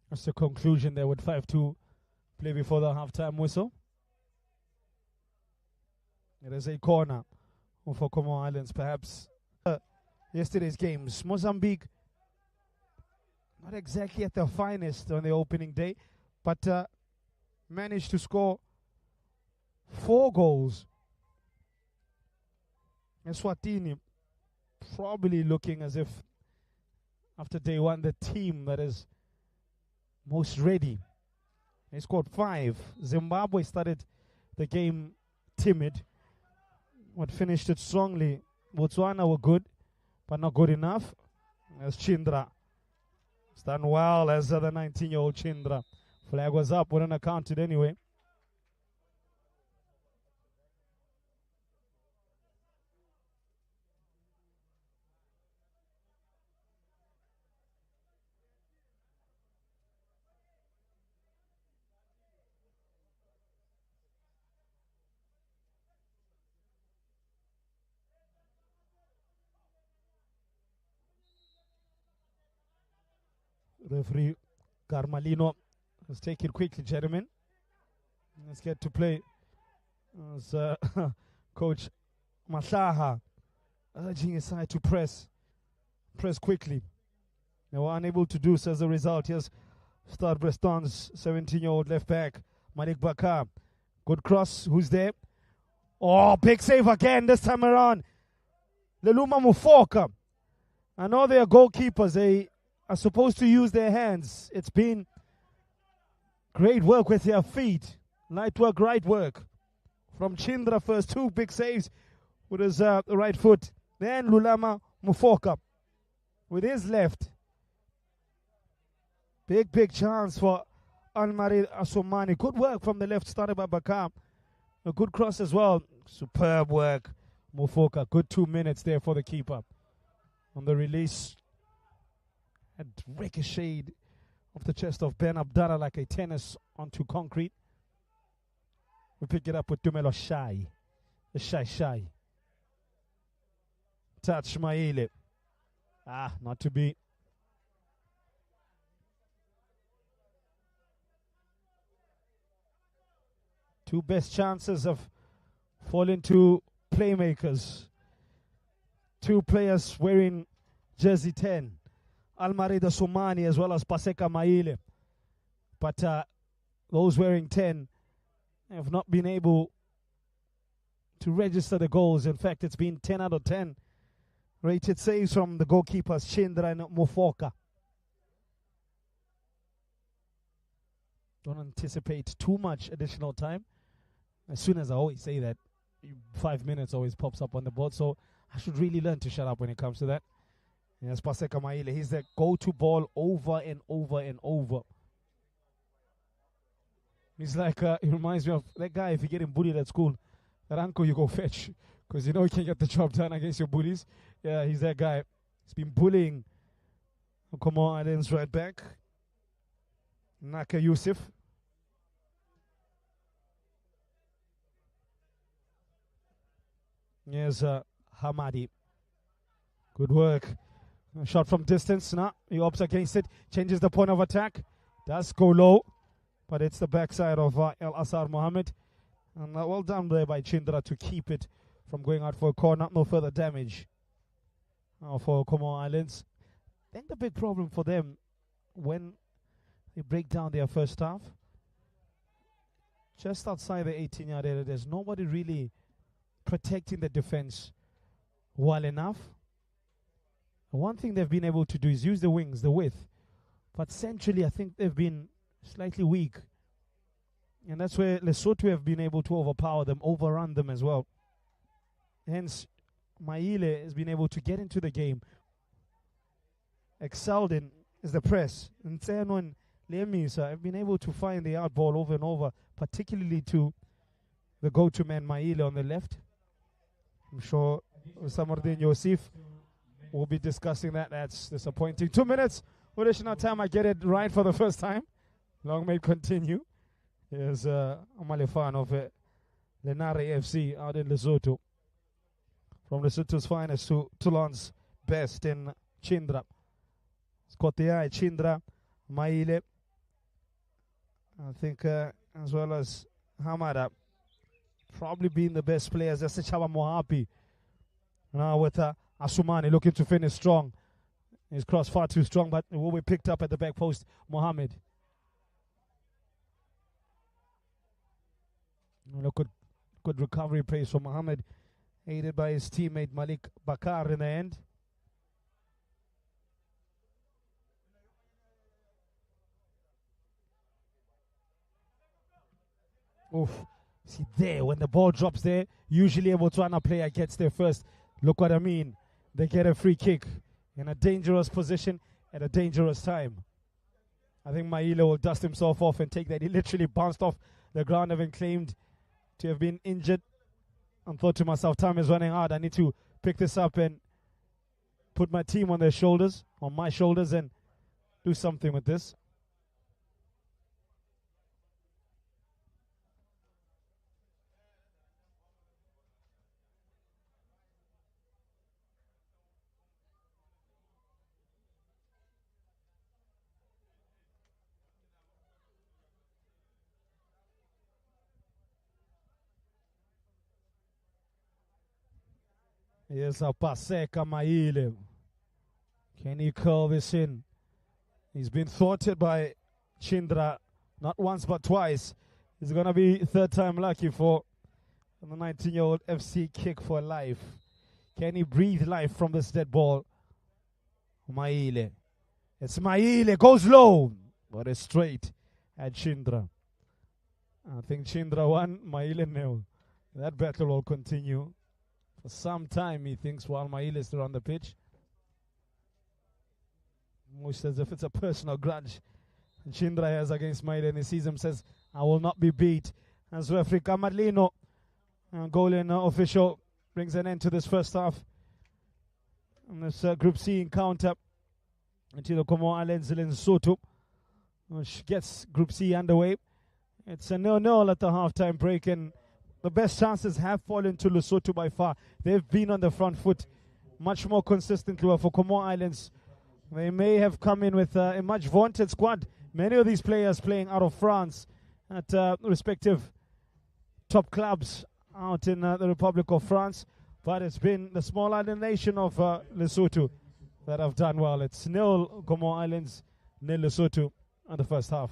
That's the conclusion there with 5-2 play before the halftime whistle. It is a corner for Comores Islands, perhaps. Yesterday's games, Mozambique, not exactly at their finest on the opening day, but managed to score 4 goals. Eswatini probably looking as if after day one, the team that is most ready. They scored 5. Zimbabwe started the game timid, but finished it strongly. Botswana were good, but not good enough. As Chindra has done well as the 19-year-old Chindra. Flag was up, wouldn't have counted anyway. Referee Carmalino, let's take it quickly, gentlemen. Let's get to play. As Coach Mahlaha urging his side to press quickly. They were unable to do so as a result. Here's Stade Brestone's 17-year-old left back, Malik Bakar. Good cross. Who's there? Oh, big save again this time around. Leluma Mufoka. I know they are goalkeepers. They are supposed to use their hands. It's been great work with their feet. Light work, right work. From Chindra first, 2 big saves with his right foot. Then Lulama Mufoka with his left. Big chance for Almari Asomani. Good work from the left, started by Bakar. A good cross as well. Superb work. Mufoka, good 2 minutes there for the keeper. On the release, had ricocheted off the chest of Ben Abdallah like a tennis onto concrete. We pick it up with Tumelo Shai. The Shai. Touch Maile. Not to be. Two best chances have fallen to playmakers. 2 players wearing jersey 10. Almarida Somani as well as Paseka Maile. But those wearing 10 have not been able to register the goals. In fact, it's been 10 out of 10 rated saves from the goalkeepers, Chindra and Mufoka. Don't anticipate too much additional time. As soon as I always say that, 5 minutes always pops up on the board. So I should really learn to shut up when it comes to that. Yes, Paseka Maile. He's the go-to ball over and over and over. He's like, he reminds me of that guy, if you're getting bullied at school, that uncle you go fetch, because you know you can get the job done against your bullies. Yeah, he's that guy. He's been bullying Comores Islands right back. Naka Yusuf. Here's Hamadi. Good work. Shot from distance. Now he opts against it. Changes the point of attack. Does go low. But it's the backside of El Asar Mohammed. And well done there by Chindra to keep it from going out for a corner. No further damage for Comores Islands. Then the big problem for them when they break down their first half. Just outside the 18-yard area, there's nobody really protecting the defense well enough. One thing they've been able to do is use the wings, the width. But centrally, I think they've been slightly weak. And that's where Lesotho have been able to overpower them, overrun them as well. Hence, Maile has been able to get into the game. Excelled in is the press. And Tseno and Lemisa have been able to find the out ball over and over, particularly to the go-to man Maile on the left. I'm sure Samardin Yosif will be discussing that. That's disappointing. 2 minutes. Additional time. I get it right for the first time. Long may continue. Here's Amalefan of Lenare FC out in Lesotho. From Lesotho's finest to Toulon's best in Chindra. Skotia, Chindra, Maile. I think as well as Hamada. Probably being the best players. That's the Chaba Mohapi. Now with Asumani looking to finish strong. His cross far too strong, but it will be picked up at the back post. Mohammed. Good recovery pace from Mohammed, aided by his teammate Malik Bakar in the end. Oof. See there, when the ball drops there, usually a Botswana player gets there first. Look what I mean. They get a free kick in a dangerous position at a dangerous time. I think Maile will dust himself off and take that. He literally bounced off the ground, having claimed to have been injured. I thought to myself, time is running out. I need to pick this up and put my team on their shoulders, on my shoulders, and do something with this. Here's a Paseka Maile. Can he curl this in? He's been thwarted by Chindra not once but twice. He's going to be third time lucky for the 19-year-old FC kick for life. Can he breathe life from this dead ball? Maile. It's Maile. Goes low. But it's straight at Chindra. I think Chindra won, Maile nil. That battle will continue for some time, he thinks, while Maile is still on the pitch. Almost as if it's a personal grudge Chindra has against Maile, and he sees him, says, I will not be beat. As referee Kamadlino, goal official, brings an end to this first half. And this Group C encounter until the Comores Islands in Lesotho, which gets Group C underway. It's a 0-0 at the halftime break, and the best chances have fallen to Lesotho by far. They've been on the front foot much more consistently. For Comores Islands, they may have come in with a much vaunted squad. Many of these players playing out of France at respective top clubs out in the Republic of France. But it's been the small island nation of Lesotho that have done well. It's 0 Comores Islands, 0 Lesotho in the first half.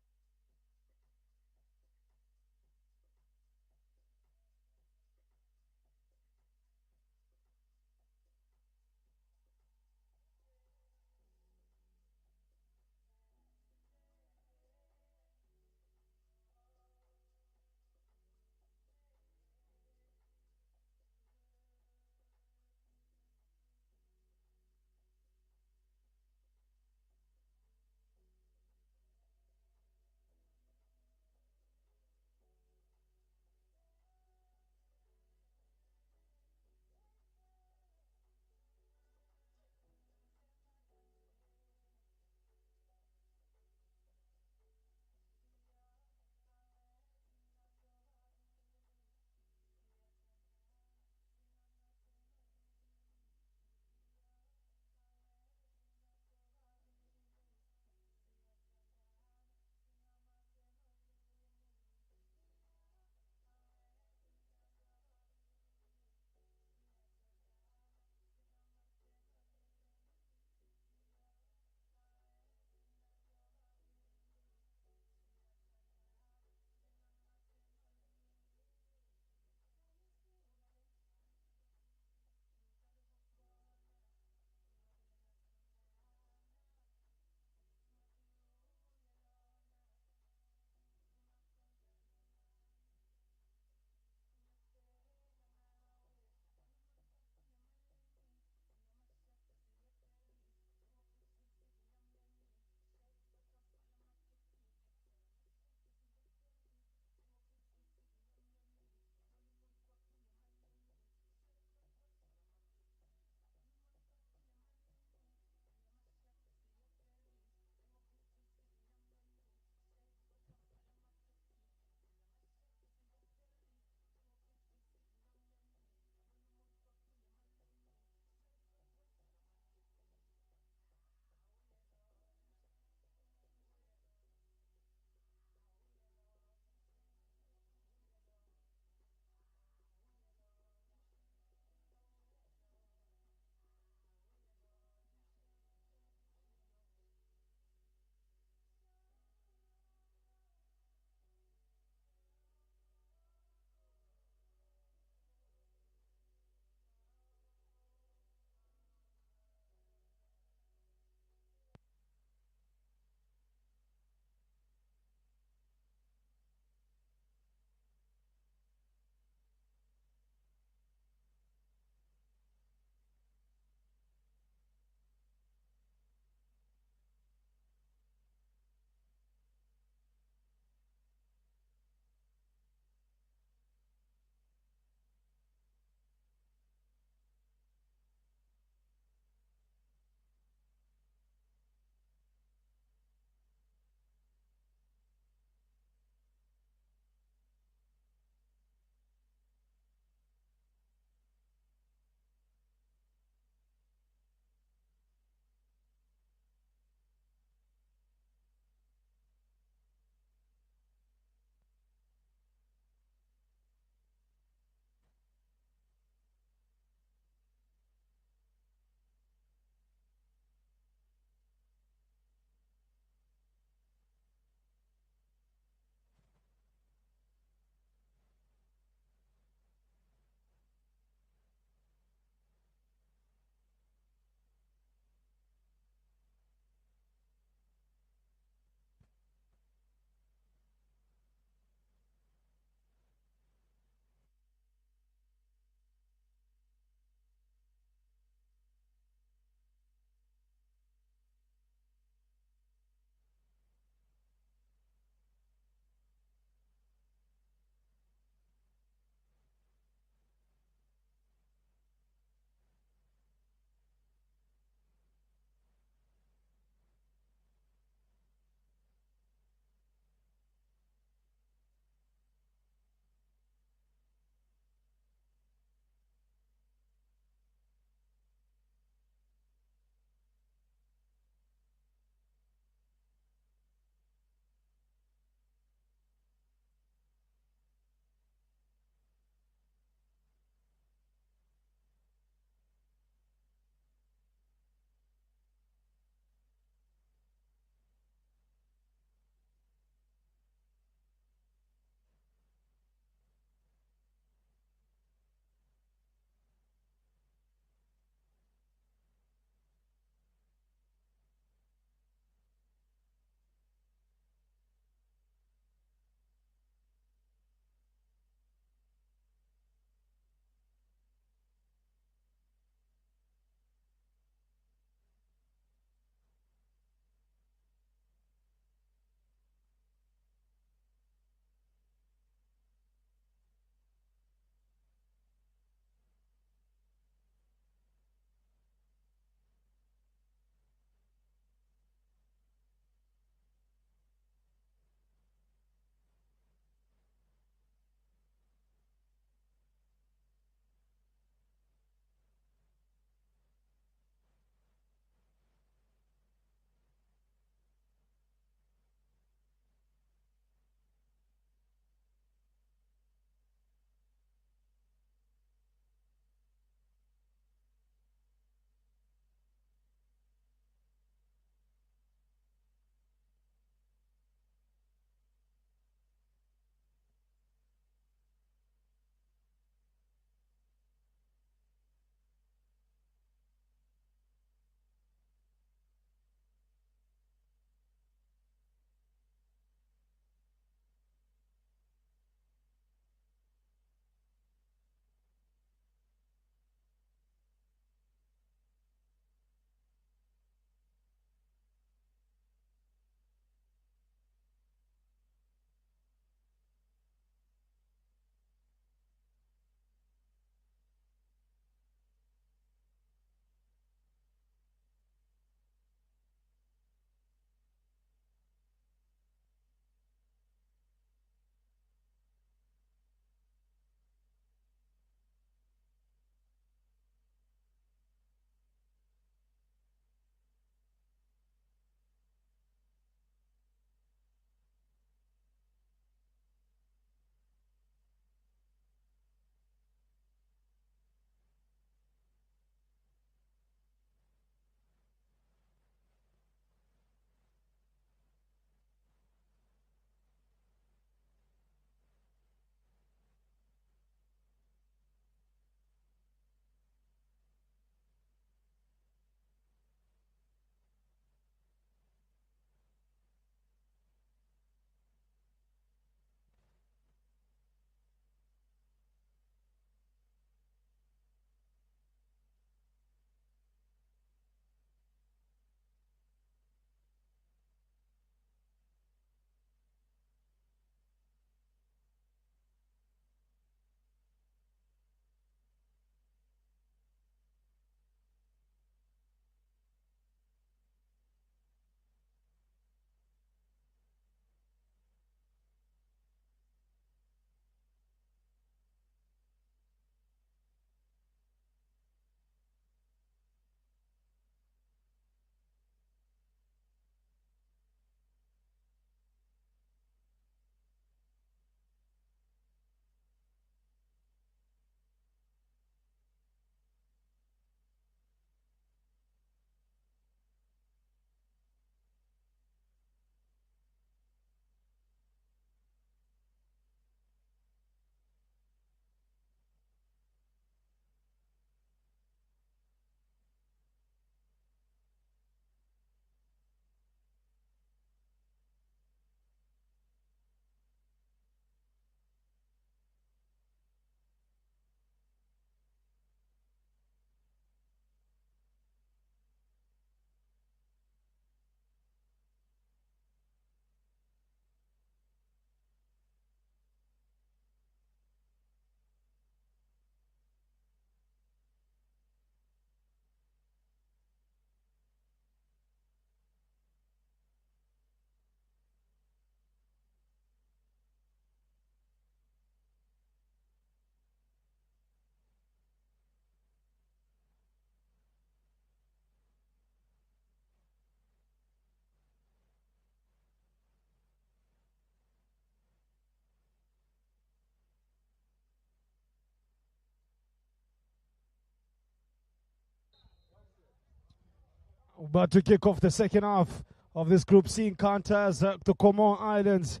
About to kick off the second half of this Group C encounter as the Comores Islands.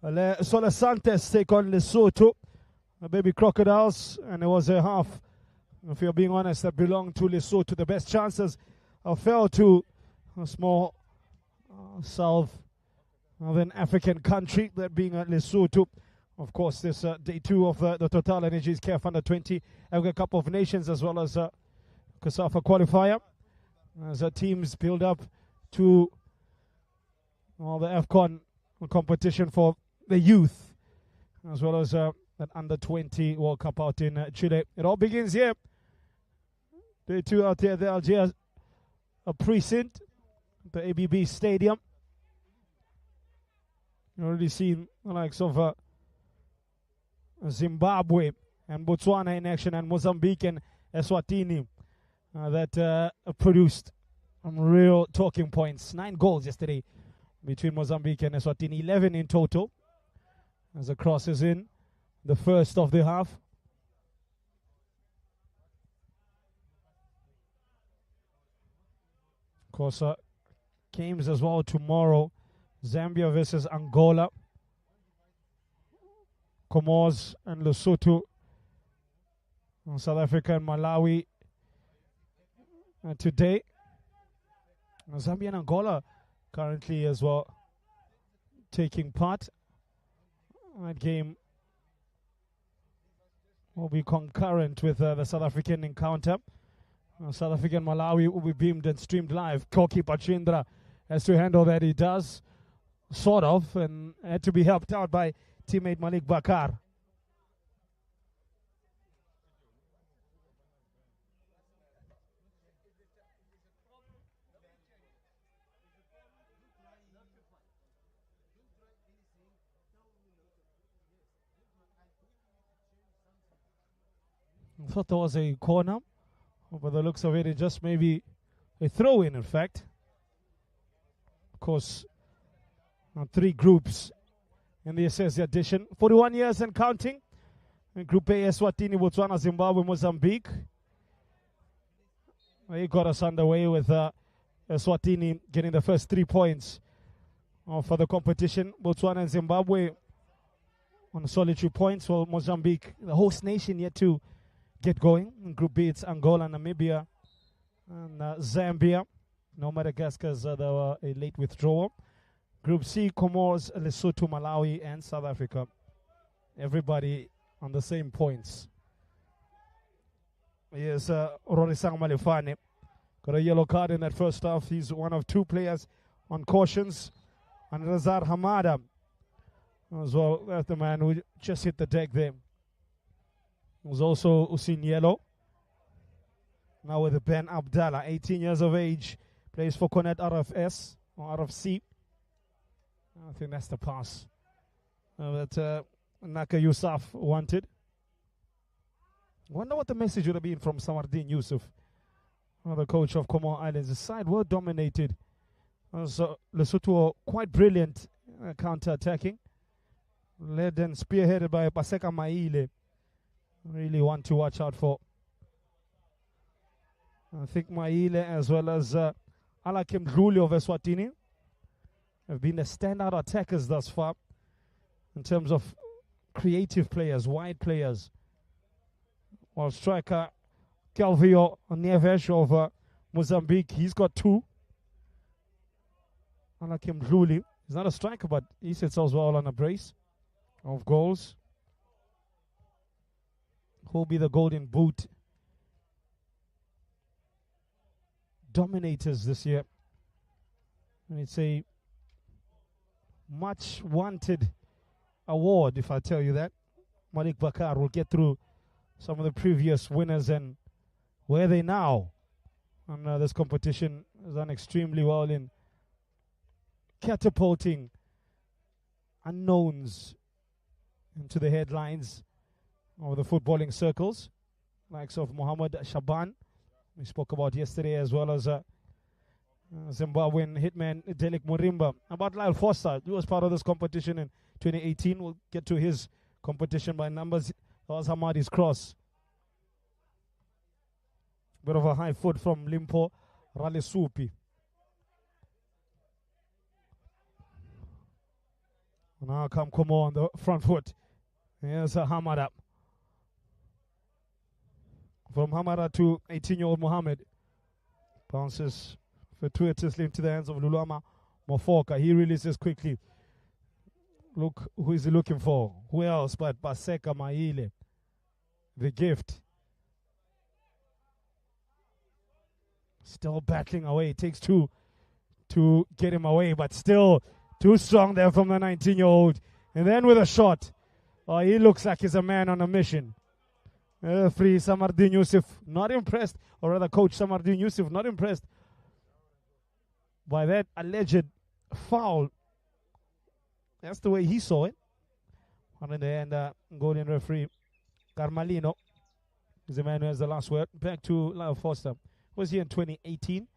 Solasantes take on Lesotho, the baby crocodiles, and it was a half, if you're being honest, that belonged to Lesotho. The best chances fell to a small south of an African country, that being Lesotho. Of course, this day 2 of the Total Energies CAF U-20 Africa Cup of Nations, as well as COSAFA qualifier, as teams build up to the AFCON competition for the youth, as well as that under-20 World Cup out in Chile. It all begins here. Day 2 out there, the Algiers precinct, the ABB Stadium. You already seen the likes of Zimbabwe and Botswana in action, and Mozambique and Eswatini that produced some real talking points. 9 goals yesterday between Mozambique and Eswatini, 11 in total, as the cross is in the first of the half. Of course, games as well tomorrow. Zambia versus Angola, Comores and Lesotho, South Africa and Malawi today. Zambia and Angola currently as well taking part. That game will be concurrent with the South African encounter. South African Malawi will be beamed and streamed live. Koki Pachindra has to handle that. He does, sort of, and had to be helped out by teammate Malik Bakar. I thought there was a corner, but the looks of it, it just maybe a throw-in, in fact. Of course, 3 groups in the SSC edition. 41 years and counting. In Group A, Eswatini, Botswana, Zimbabwe, Mozambique. They got us underway with Eswatini getting the first 3 points for the competition. Botswana and Zimbabwe on solitary points, while Mozambique, the host nation, yet to get going. In Group B, it's Angola, Namibia, and Zambia. No, Madagascar's they were a late withdrawal. Group C, Comores, Lesotho, Malawi, and South Africa. Everybody on the same points. Here's Rorisang Malefane. Got a yellow card in that first half. He's one of 2 players on cautions. And Razar Hamada as well. That's the man who just hit the deck there. Was also Usin Yellow. Now with Ben Abdallah, 18 years of age. Plays for Connect RFS or RFC. I think that's the pass that Naka Yusuf wanted. Wonder what the message would have been from Samardine Yusuf, the coach of Comores Islands. The side were dominated. So Lesotho were quite brilliant counter-attacking. Led and spearheaded by Paseka Maile. Really one to watch out for. I think Maile as well as Alakim Dluli of Eswatini have been the standout attackers thus far in terms of creative players, wide players. While striker Calvio Neves of Mozambique, he's got 2. Alakim Dluli, he's not a striker, but he sits as well on a brace of goals. Who'll be the golden boot dominators this year? And it's a much wanted award, if I tell you that. Malik Bakar will get through some of the previous winners and where are they now? And this competition has done extremely well in catapulting unknowns into the headlines of the footballing circles, likes of Mohamed Shaban, we spoke about yesterday, as well as Zimbabwean hitman Delik Murimba. About Lyle Foster, he was part of this competition in 2018. We'll get to his competition by numbers. That was Hamadi's cross. Bit of a high foot from Limpo Ralesupi. Now come Comores on the front foot. Here's a Hamada. From Hamada to 18-year-old Mohammed. Bounces fortuitously into the hands of Lulama Mofoka. He releases quickly. Look, who is he looking for? Who else but Baseka Maile? The gift. Still battling away. It takes two to get him away, but still too strong there from the 19-year-old. And then with a shot. Oh, he looks like he's a man on a mission. Free Samardin Yusuf, not impressed, or rather Coach Samardin Yusuf, not impressed by that alleged foul. That's the way he saw it. And in the end, golden referee Carmalino is the man who has the last word. Back to Lyle Foster. Was here in 2018.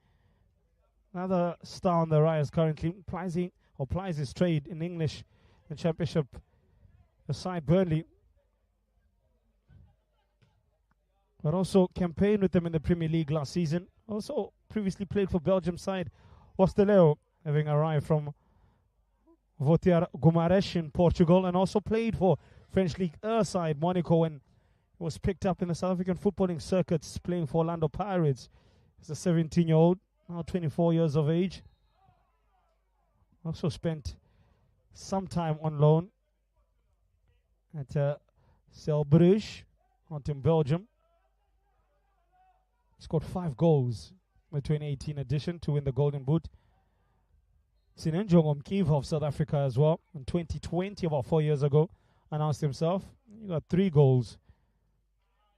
Another star on the rise currently. Plies his trade in English and Championship aside Burnley. But also campaigned with them in the Premier League last season. Also previously played for Belgium side Osteleo, having arrived from Votiar Guimarães in Portugal, and also played for French League side Monaco and was picked up in the South African footballing circuits playing for Orlando Pirates. He's a 17-year-old, now 24 years of age. Also spent some time on loan at Cel Bruges, out in Belgium. Scored 5 goals in the 2018 edition to win the Golden Boot. Sinenjong Omkiv of South Africa as well. In 2020, about 4 years ago, announced himself. He got 3 goals.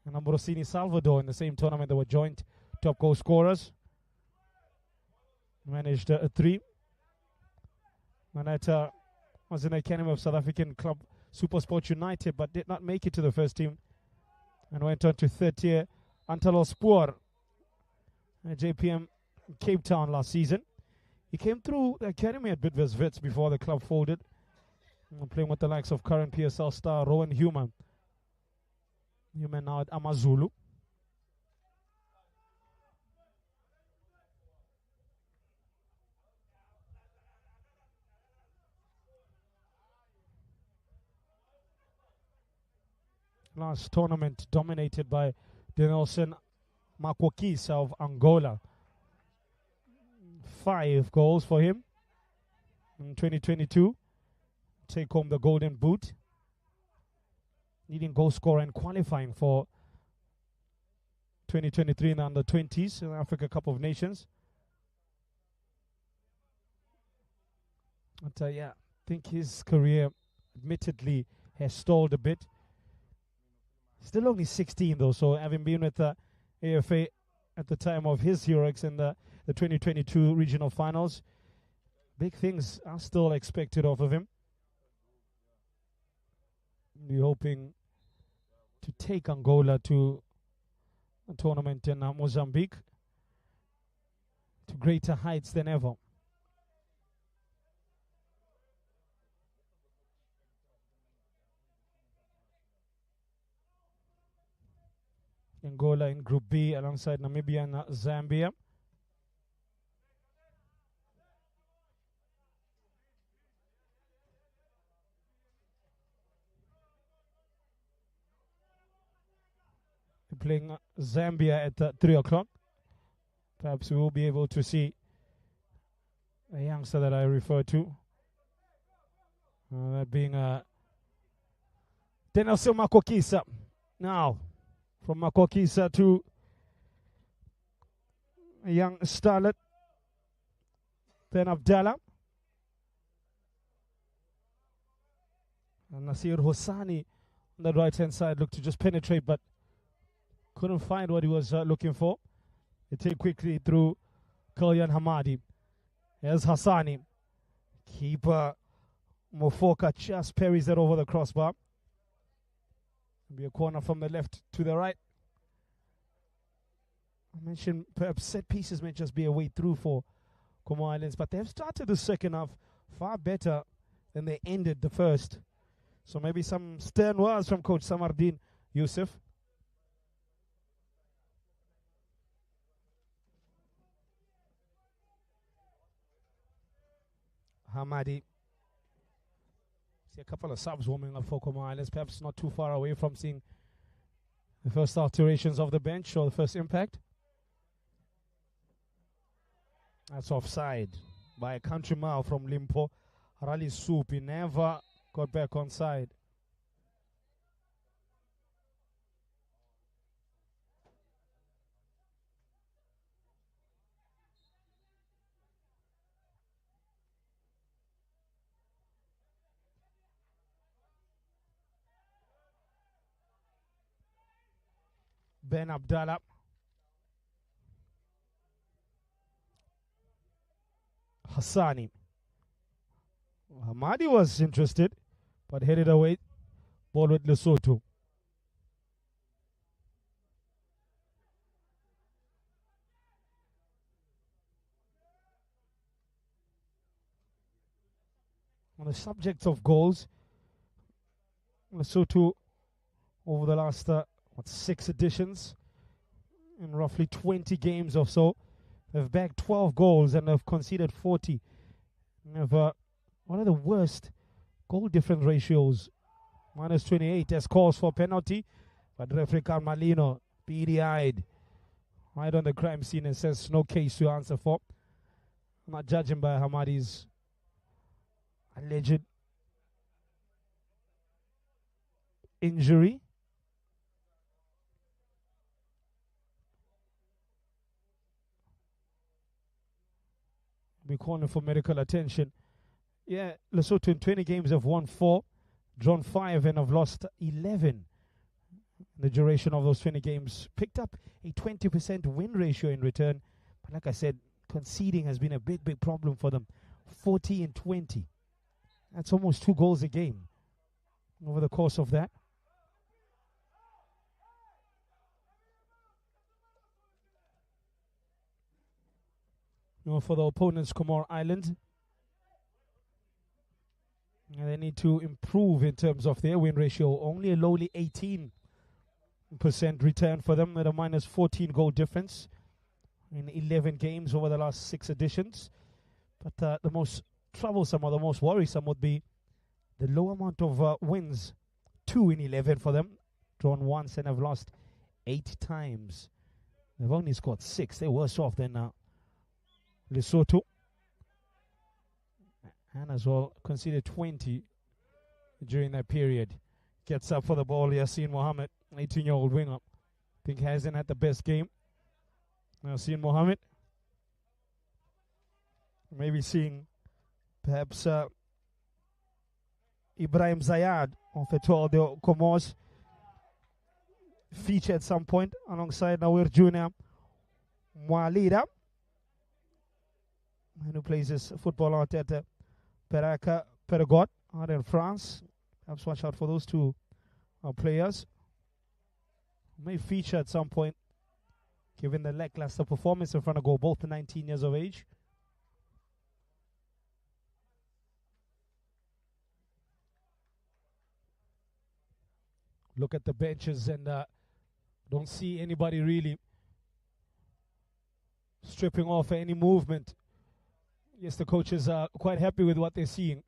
And Ambrosini Salvador in the same tournament, they were joint top goal scorers. Managed 3. Manata was in the academy of South African club Supersport United, but did not make it to the first team. And went on to third tier Antalospoor at JPM Cape Town last season. He came through the academy at Bidvest Wits before the club folded. Playing with the likes of current PSL star Rowan Human. Human now at Amazulu. Last tournament dominated by Denelson Makwakis of Angola. 5 goals for him in 2022. Take home the Golden Boot. Leading goal scorer and qualifying for 2023 in the under-20s in the Africa Cup of Nations. But I think his career admittedly has stalled a bit. Still only 16 though, so having been with the AFA at the time of his heroics in the 2022 regional finals, big things are still expected of him. We're hoping to take Angola to a tournament in Mozambique to greater heights than ever. Angola in Group B alongside Namibia and Zambia. Playing Zambia at 3 o'clock. Perhaps we will be able to see a youngster that I refer to. That being Denelson Makwakisa. Now, from Makwakisa to a young starlet, then Abdallah. And Nasir Hossani on the right-hand side looked to just penetrate, but couldn't find what he was looking for. They take quickly through Kalyan Hamadi. There's Hassani. Keeper Mofoka just parries that over the crossbar. Be a corner from the left to the right. I mentioned perhaps set pieces may just be a way through for Comores Islands, but they've started the second half far better than they ended the first. So maybe some stern words from Coach Samardin Yusuf. Hamadi See a couple of subs warming up for Comores Islands, perhaps not too far away from seeing the first alterations of the bench or the first impact. That's offside by a country mile from Limpo. Rally Soup, he never got back on side. Ben Abdallah. Hassani. Hamadi was interested, but headed away. Ball with Lesotho. On the subject of goals, Lesotho over the last 6 editions, in roughly 20 games or so, they've bagged 12 goals and have conceded 40. They've one of the worst goal difference ratios, minus 28, as calls for penalty. But referee Carmalino, beady-eyed, right on the crime scene and says no case to answer for. I'm not judging by Hamadi's alleged injury. Be calling for medical attention. Yeah, Lesotho in 20 games have won 4, drawn 5, and have lost 11. The duration of those 20 games picked up a 20% win ratio in return. But like I said, conceding has been a big problem for them. 40 and 20. That's almost 2 goals a game over the course of that. For the opponents, Comores Islands, and they need to improve in terms of their win ratio. Only a lowly 18% return for them at a minus 14 goal difference in 11 games over the last 6 editions. But the most troublesome or the most worrisome would be the low amount of wins. 2 in 11 for them, drawn once and have lost 8 times. They've only scored 6. They're worse off than Lesotho, and as well conceded 20 during that period. Gets up for the ball, Yassine Mohammed, 18-year-old winger. Think hasn't had the best game. Yassine Mohammed, maybe seeing perhaps Ibrahim Zayad of Etoile de Comores feature at some point alongside Nawir Junior Mwalida, and who plays his football out at Perregot out in France. Perhaps watch out for those 2 players. May feature at some point, given the lackluster performance in front of goal, both 19 years of age. Look at the benches and don't see anybody really stripping off any movement. Yes, the coaches are quite happy with what they're seeing.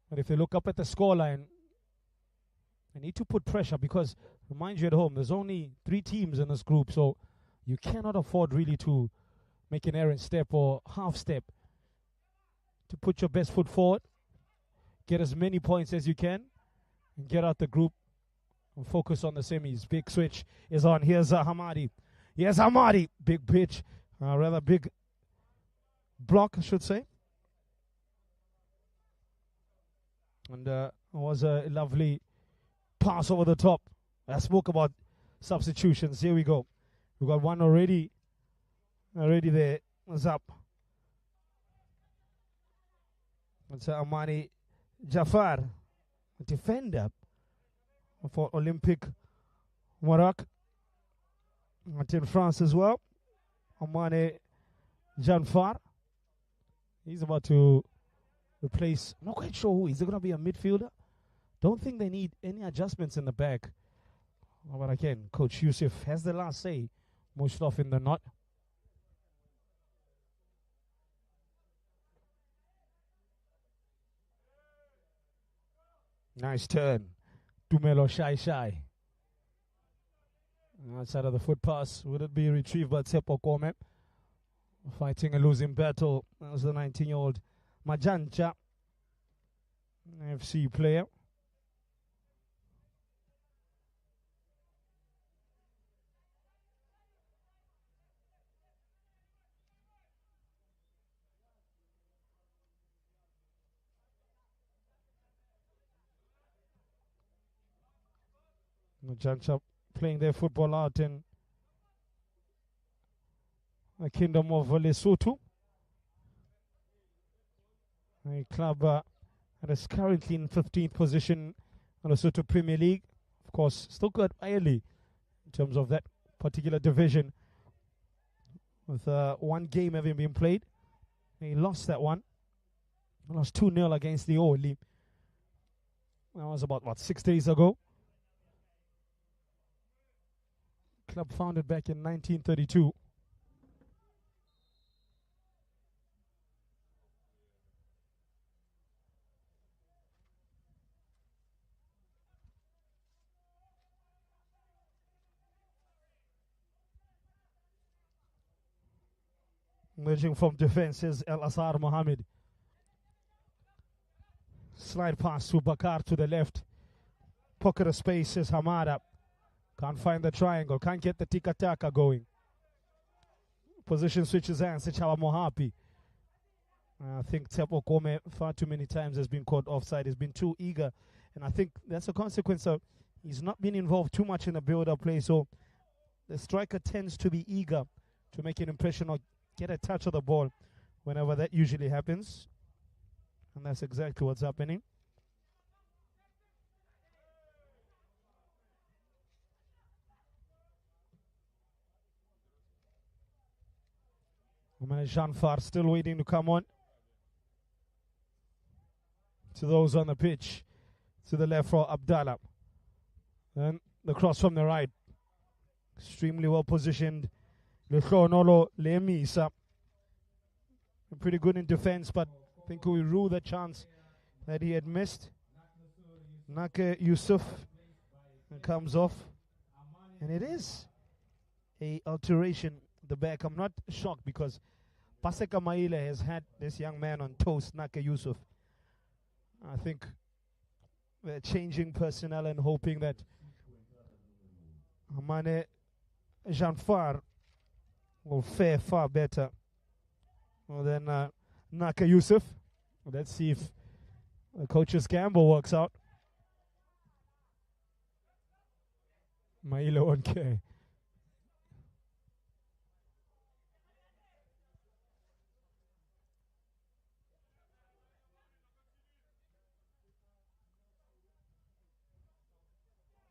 But if they look up at the scoreline, they need to put pressure because, remind you at home, there's only 3 teams in this group, so you cannot afford really to make an errant step or half step. To put your best foot forward, get as many points as you can, and get out the group and focus on the semis. Big switch is on. Here's Hamadi. Here's Hamadi. Big pitch. Rather big block, I should say. And it was a lovely pass over the top. I spoke about substitutions. Here we go. We got one already there. It's up. It's Amani Jafar, a defender for Olympic Maroc. In France as well. Amani Janfar. He's about to replace, I'm not quite sure who. Is it going to be a midfielder? Don't think they need any adjustments in the back. But again, Coach Yusuf has the last say, most often than not. Nice turn. Tumelo Shy. Outside of the foot pass. Would it be retrieved by Tsepo Kome? Fighting a losing battle. That was the 19-year-old Majancha, FC player. Majancha playing their football out in the Kingdom of Lesotho. A club that is currently in 15th position in the Lesotho Premier League. Of course, still quite early in terms of that particular division, with one game having been played. He lost that one. He lost 2-0 against the Oli. That was about, 6 days ago. Club founded back in 1932. Emerging from defense is El Azhar Mohammed. Slide pass to Bakar to the left. Pocket of space is Hamada. Can't find the triangle. Can't get the tiki-taka going. Position switches hands. Sichawa Mohapi. I think Tsepo Kome far too many times has been caught offside. He's been too eager. And I think that's a consequence of he's not been involved too much in the build-up play. So the striker tends to be eager to make an impression or get a touch of the ball whenever that usually happens. And that's exactly what's happening. Jean Far still waiting to come on. To those on the pitch. To the left for Abdallah. And the cross from the right. Extremely well positioned. Nolo Lemisa. Pretty good in defense, but I think we rule the chance that he had missed. Nake Yusuf comes off. And it is a alteration at the back. I'm not shocked because Paseka Maile has had this young man on toast, Nake Yusuf. I think they're changing personnel and hoping that Amane Janfar will fare far better than Nake Yusuf. Let's see if the coach's gamble works out. Mailo 1K.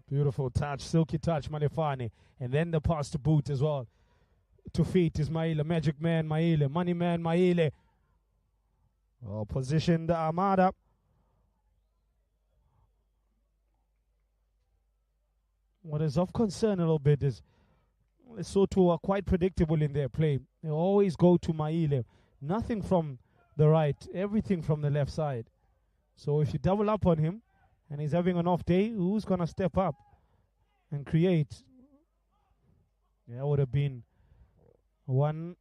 Beautiful touch, silky touch, Malefane. And then the pass to Boot as well. To feet is Maile, Magic Man Maile, Money Man Maile. Well positioned Amada. What is of concern a little bit is Lesotho are quite predictable in their play. They always go to Maile. Nothing from the right, everything from the left side. So if you double up on him and he's having an off day, who's going to step up and create? Yeah, would have been one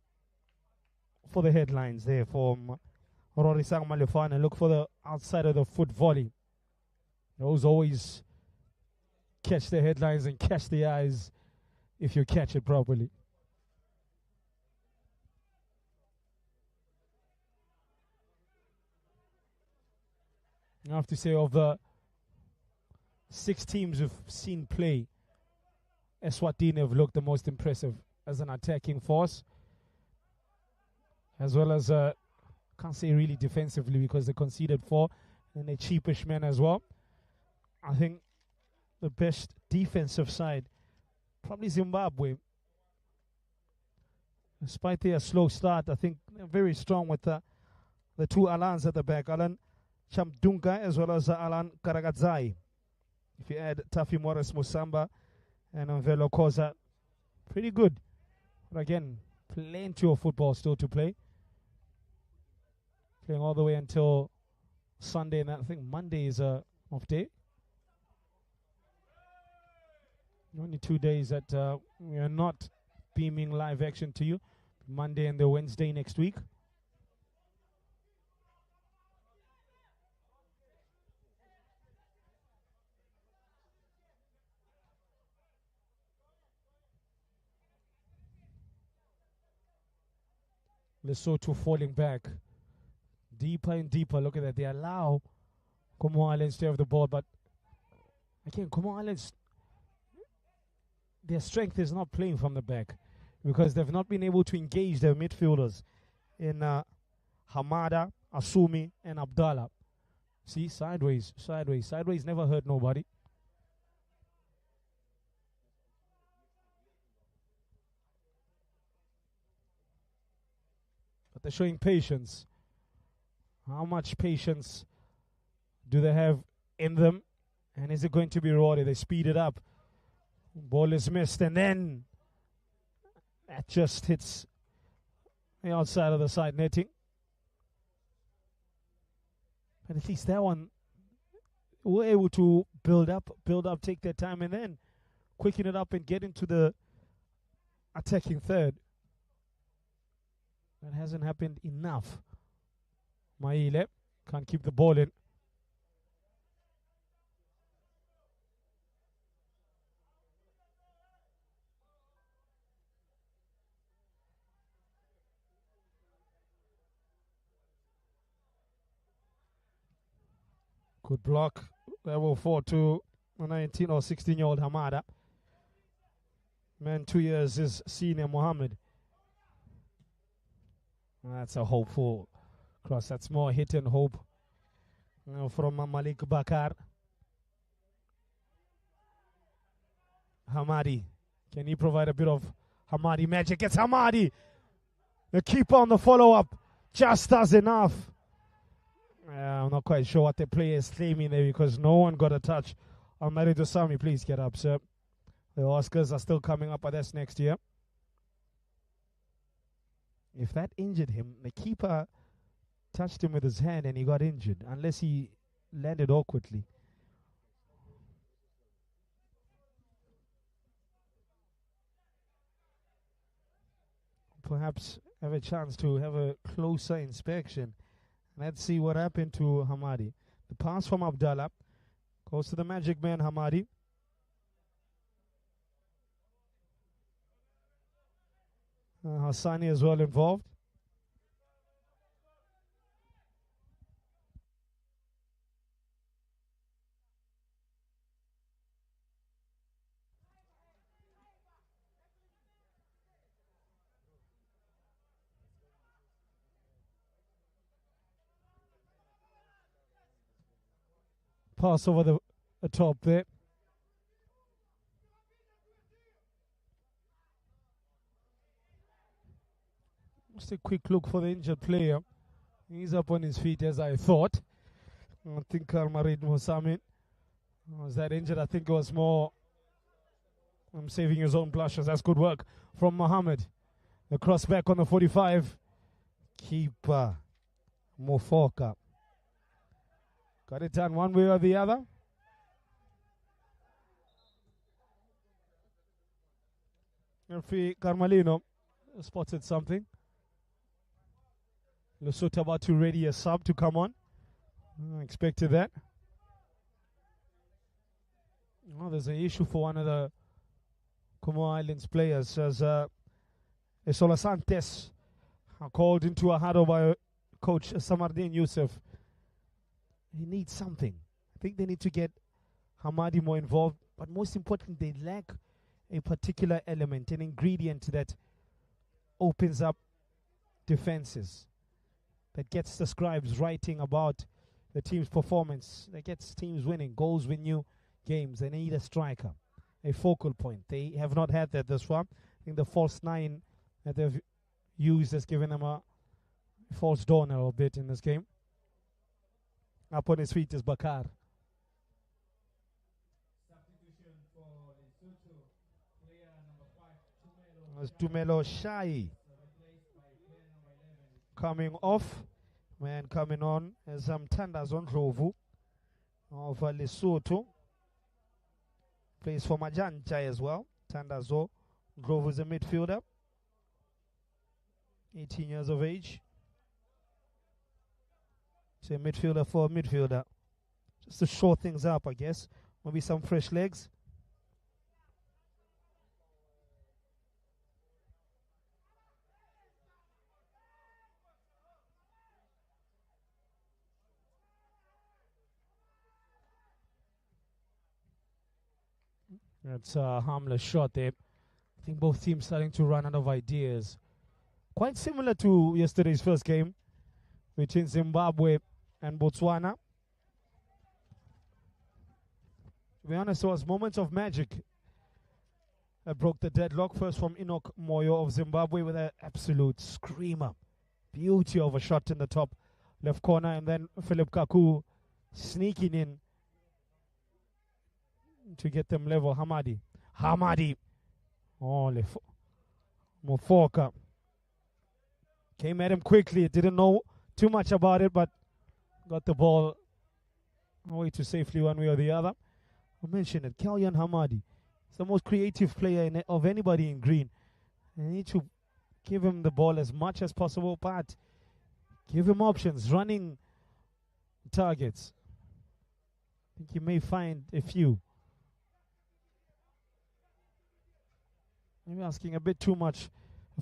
for the headlines there from Rorisang Malefane. Look for the outside of the foot volley. Those always catch the headlines and catch the eyes if you catch it properly. I have to say, of the 6 teams we've seen play, Eswatini have looked the most impressive as an attacking force, as well as, can't say really defensively because they conceded 4, and a cheapish man as well. I think the best defensive side, probably Zimbabwe. Despite their slow start, I think they're very strong with the 2 Alans at the back, Alan Chamdunga as well as Alan Karagadzai. If you add Tafi Morris Musamba and Mvelo Koza, pretty good. But again, plenty of football still to play. Playing all the way until Sunday, and I think Monday is a off day. Only 2 days that we are not beaming live action to you. Monday and the Wednesday next week. Lesotho falling back deeper and deeper. Look at that. They allow Comores Islands to have the ball, but again, Comores Islands, their strength is not playing from the back because they've not been able to engage their midfielders in Hamada, Asumi, and Abdallah. See, sideways, sideways, sideways never hurt nobody. But they're showing patience. How much patience do they have in them? And is it going to be rewarded? They speed it up. Ball is missed, and then that just hits the outside of the side netting. But at least that one, we're able to build up, take their time, and then quicken it up and get into the attacking third. That hasn't happened enough. Maile can't keep the ball in. Good block. Level 4 to a 19 or 16-year-old Hamada. Man, 2 years is senior Mohammed. That's a hopeful cross. That's more hit and hope from Malik Bakar. Hamadi. Can he provide a bit of Hamadi magic? It's Hamadi. The keeper on the follow-up just does enough. I'm not quite sure what the player is claiming there because no one got a touch. Almeri Dosami, please get up, sir. The Oscars are still coming up, but that's next year. If that injured him, the keeper touched him with his hand and he got injured, unless he landed awkwardly. Perhaps have a chance to have a closer inspection. Let's see what happened to Hamadi. The pass from Abdallah goes to the magic man, Hamadi. Hassani as well involved. Pass over the top there. Just a quick look for the injured player. He's up on his feet as I thought. I think Almarid Mosamin was that injured. I think it was more saving his own blushes. That's good work from Mohammed. The cross back on the 45. Keeper Mofoka. Got it done one way or the other. Referee Carmelino spotted something. Lesotho about to ready a sub to come on. I expected that. Oh, there's an issue for one of the Comores Islands players as Esola Santes called into a huddle by coach Samardin Youssef. He needs something. I think they need to get Hamadi more involved, but most importantly, they lack a particular element, an ingredient that opens up defenses, that gets the scribes writing about the team's performance, that gets teams winning. Goals win you games. They need a striker, a focal point. They have not had that this far. I think the false nine that they've used has given them a false dawn a little bit in this game. Up on his feet is Bakar. It's Tumelo Shai coming off. Man coming on as Mtanda Zondlovu of Lesotho. Plays for Majanjai as well. Tandazo Grove is a midfielder. 18 years of age. So a midfielder for a midfielder. Just to shore things up, I guess. Maybe some fresh legs. That's a harmless shot there. I think both teams starting to run out of ideas. Quite similar to yesterday's first game between Zimbabwe and Botswana. To be honest, it was moments of magic that broke the deadlock. First from Enoch Moyo of Zimbabwe with an absolute screamer. Beauty of a shot in the top left corner. And then Philip Kaku sneaking in to get them level. Hamadi. Oh, Mofoka. Came at him quickly. Didn't know too much about it, but got the ball away to safely one way or the other. I mentioned it. Kalyan Hamadi. He's the most creative player of anybody in green. You need to give him the ball as much as possible, but give him options, running targets. I think he may find a few. Maybe asking a bit too much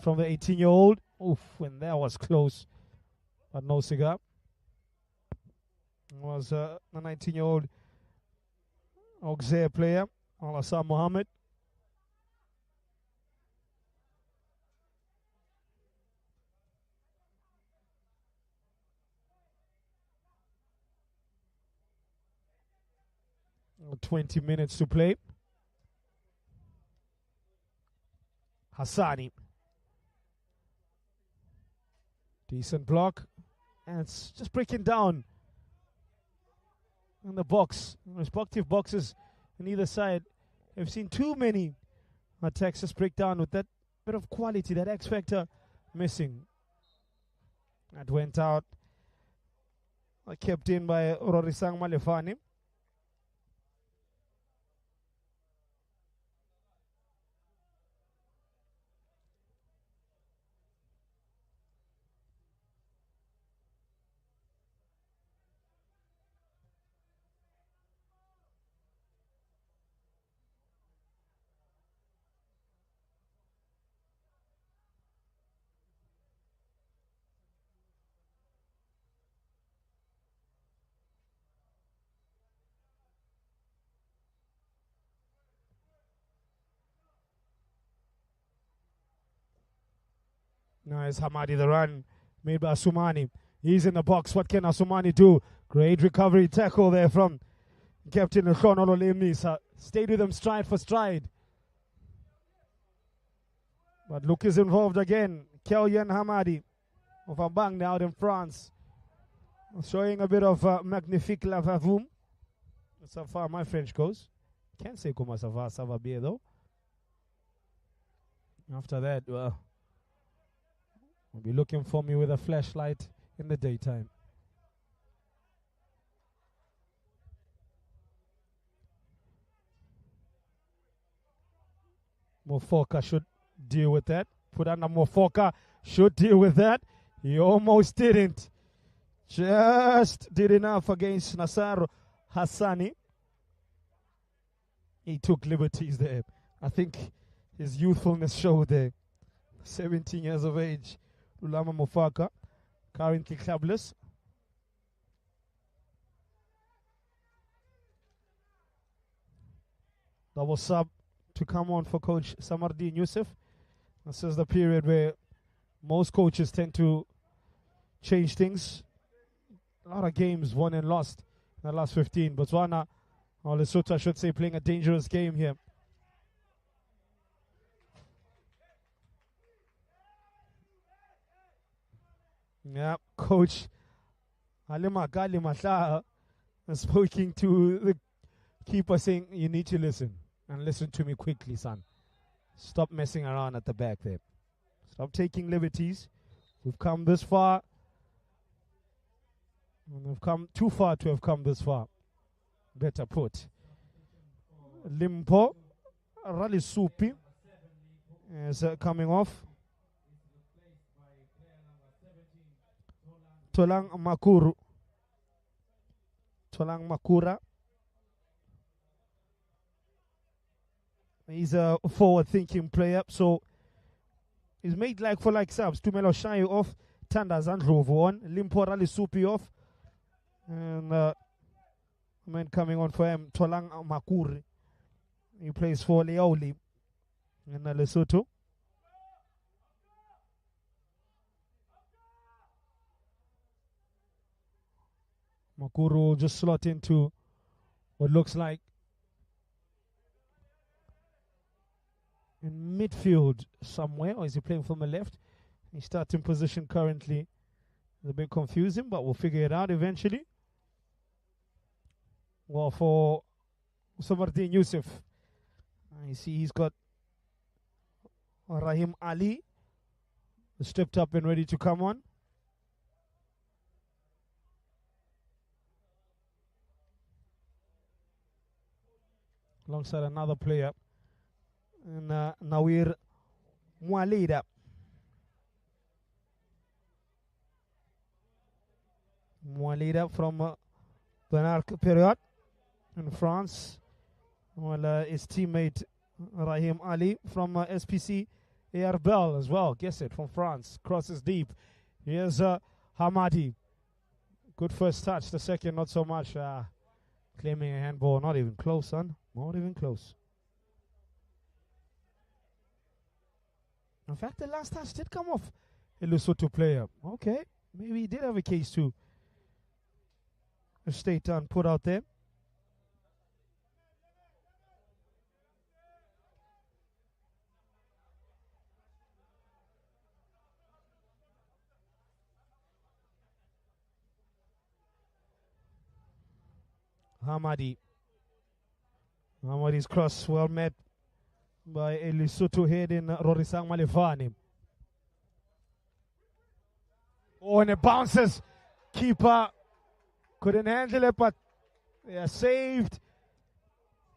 from the 18-year-old. Oof, when that was close. But no cigar. It was the 19-year-old Auxerre player, Al-Assam Mohammed. Oh, 20 minutes to play. Hassani. Decent block. And it's just breaking down in the box. Respective boxes on either side. I've seen too many attacks just break down with that bit of quality, that X factor missing. That went out. Kept in by Rorisang Malefani. Nice Hamadi, the run made by Asumani. He's in the box. What can Asumani do? Great recovery tackle there from Captain Khonolo Lemnisa. Stayed with him stride for stride. But Luke is involved again. Kelyan Hamadi of Abang out in France. Showing a bit of magnifique lavavoum. That's how far my French goes. Can't say comment ça va bien though. After that, well, will be looking for me with a flashlight in the daytime. Mofoka should deal with that. Purana Mofoka should deal with that. He almost didn't. Just did enough against Nasar Hassani. He took liberties there. I think his youthfulness showed there. 17 years of age. Lulama Mofaka, currently clubless. Double sub to come on for Coach Samardin Youssef. This is the period where most coaches tend to change things. A lot of games won and lost in the last 15. Botswana, or Lesotho, I should say, playing a dangerous game here. Yeah, Coach Alima Gali Masha speaking to the keeper saying, you need to listen. And listen to me quickly, son. Stop messing around at the back there. Stop taking liberties. We've come this far. And we've come too far to have come this far. Better put. Limpo Ralisupi is coming off. Tolang Makura. He's a forward-thinking player, so he's made like-for-like subs. Tumelo Shayo off, Tanda Zandrovo on, Limpo Ralisupi off, and man coming on for him, Tolang Makuri. He plays for Leoli in Lesotho. Makuru just slot into what looks like in midfield somewhere, or is he playing from the left? His starting position currently is a bit confusing, but we'll figure it out eventually. Well, for Samardin Youssef, I see he's got Rahim Ali stepped up and ready to come on. Alongside another player, and Nawir Mwalida. Mwalida from Benark period in France. Well, his teammate Rahim Ali from SPC Arbel as well. Guess it, from France. Crosses deep. Here's Hamadi. Good first touch. The second, not so much. Claiming a handball. Not even close, son. Not even close. In fact, the last touch did come off a Lesotho player. Okay. Maybe he did have a case to state and put out there. Hamadi's cross well met by a Lesotho head in Rorisang Malefane. Oh, and it bounces. Keeper couldn't handle it, but they are saved.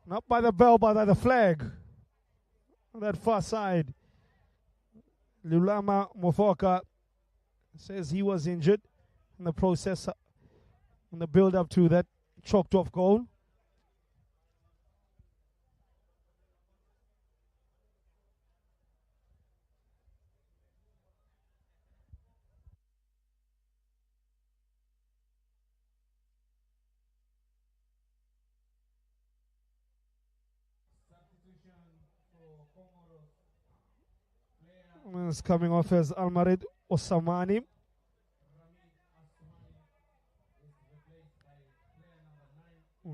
Not by the bell, but by the flag. On that far side. Lulama Mofoka says he was injured in the process, in the build-up to that chalked off goal. It's coming off as Almarid Osamani.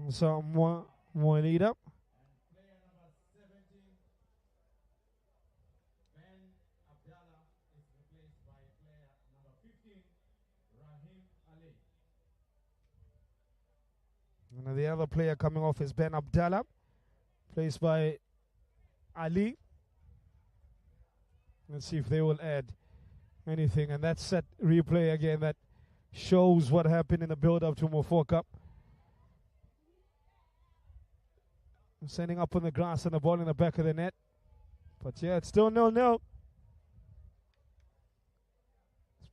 So more lead up. And the other player coming off is Ben Abdallah, placed by Ali. Let's see if they will add anything. And that's set replay again that shows what happened in the build-up to Mofor Cup. Sending up on the grass and the ball in the back of the net. But yeah, it's still 0-0.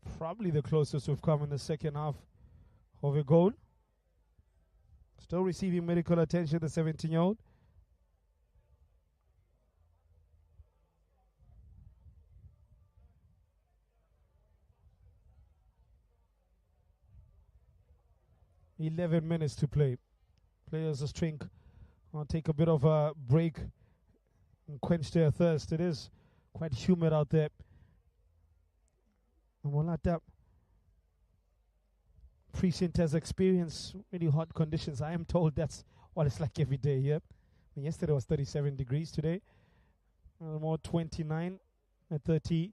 It's probably the closest we've come in the second half of a goal. Still receiving medical attention, the 17-year-old. "11 minutes to play. Players just drink, take a bit of a break and quench their thirst. It is quite humid out there. And we'll let that precinct has experienced really hot conditions. I am told that's what it's like every day here. Yesterday was 37 degrees. Today, more 29 at 30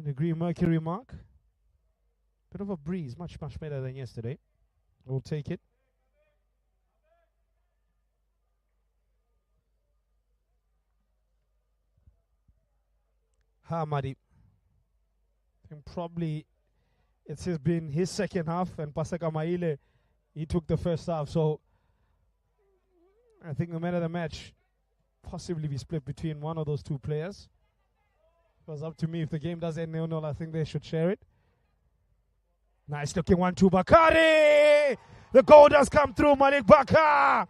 degree mercury mark. Bit of a breeze, much better than yesterday. We'll take it. Hamadi. And probably it has been his second half, and Pasaka Maile, he took the first half. So I think the man of the match possibly be split between one of those two players. It was up to me. If the game does end 0-0, I think they should share it. Nice looking 1-2 Bakari. The goal does come through. Malik Bakar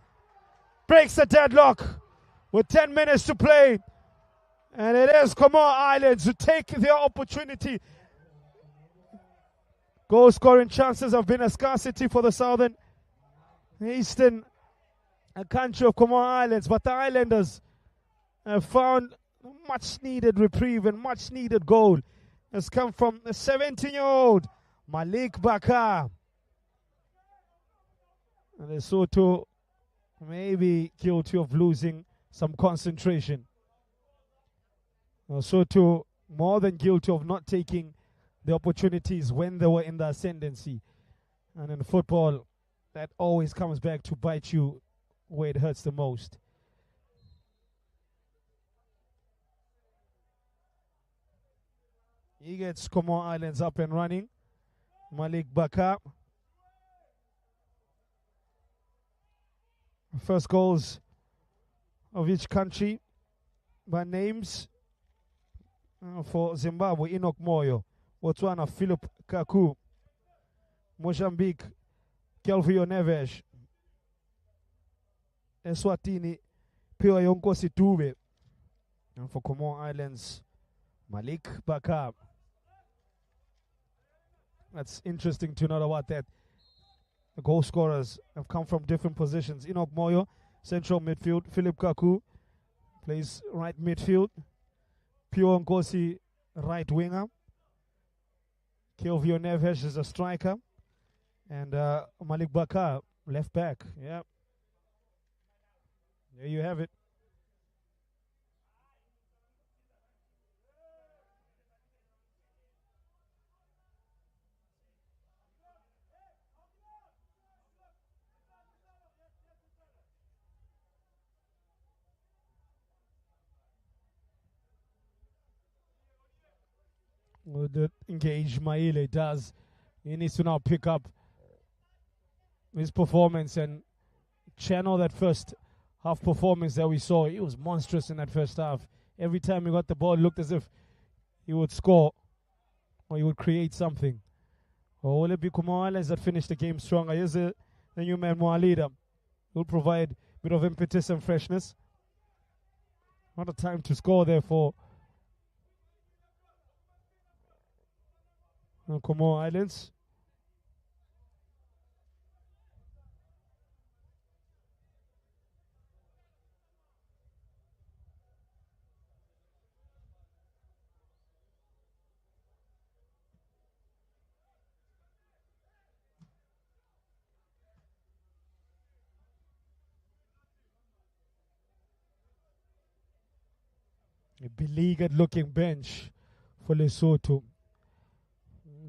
breaks the deadlock with 10 minutes to play. And it is Comores Islands who take their opportunity. Goal scoring chances have been a scarcity for the Southern Eastern country of Comores Islands, but the Islanders have found much needed reprieve and much needed goal. Has come from the 17-year-old Malik Bakar. And Lesotho may be guilty of losing some concentration. Lesotho more than guilty of not taking the opportunities when they were in the ascendancy. And in football, that always comes back to bite you where it hurts the most. He gets Comores Islands up and running. Malik Bakar. First goals of each country by names. For Zimbabwe, Enoch Moyo. Botswana, Philip Kaku. Mozambique, Kelvio Neves. Eswatini, Pio Yonkosi Tube. And for Comores Islands, Malik Bakar. That's interesting to know about that. The goal scorers have come from different positions. Enoch Moyo, central midfield. Philip Kaku plays right midfield. Pio Nkosi, right winger. Kelvio Neves is a striker. And Malik Bakar, left back. Yeah. There you have it. With the engaged Maile does. He needs to now pick up his performance and channel that first half performance that we saw. He was monstrous in that first half. Every time he got the ball, it looked as if he would score or he would create something. Or will it be Comores Islands that finish the game stronger? Here's the new man, Moalida. He'll provide a bit of impetus and freshness. Not a time to score there for Comores Islands. A beleaguered looking bench for Lesotho.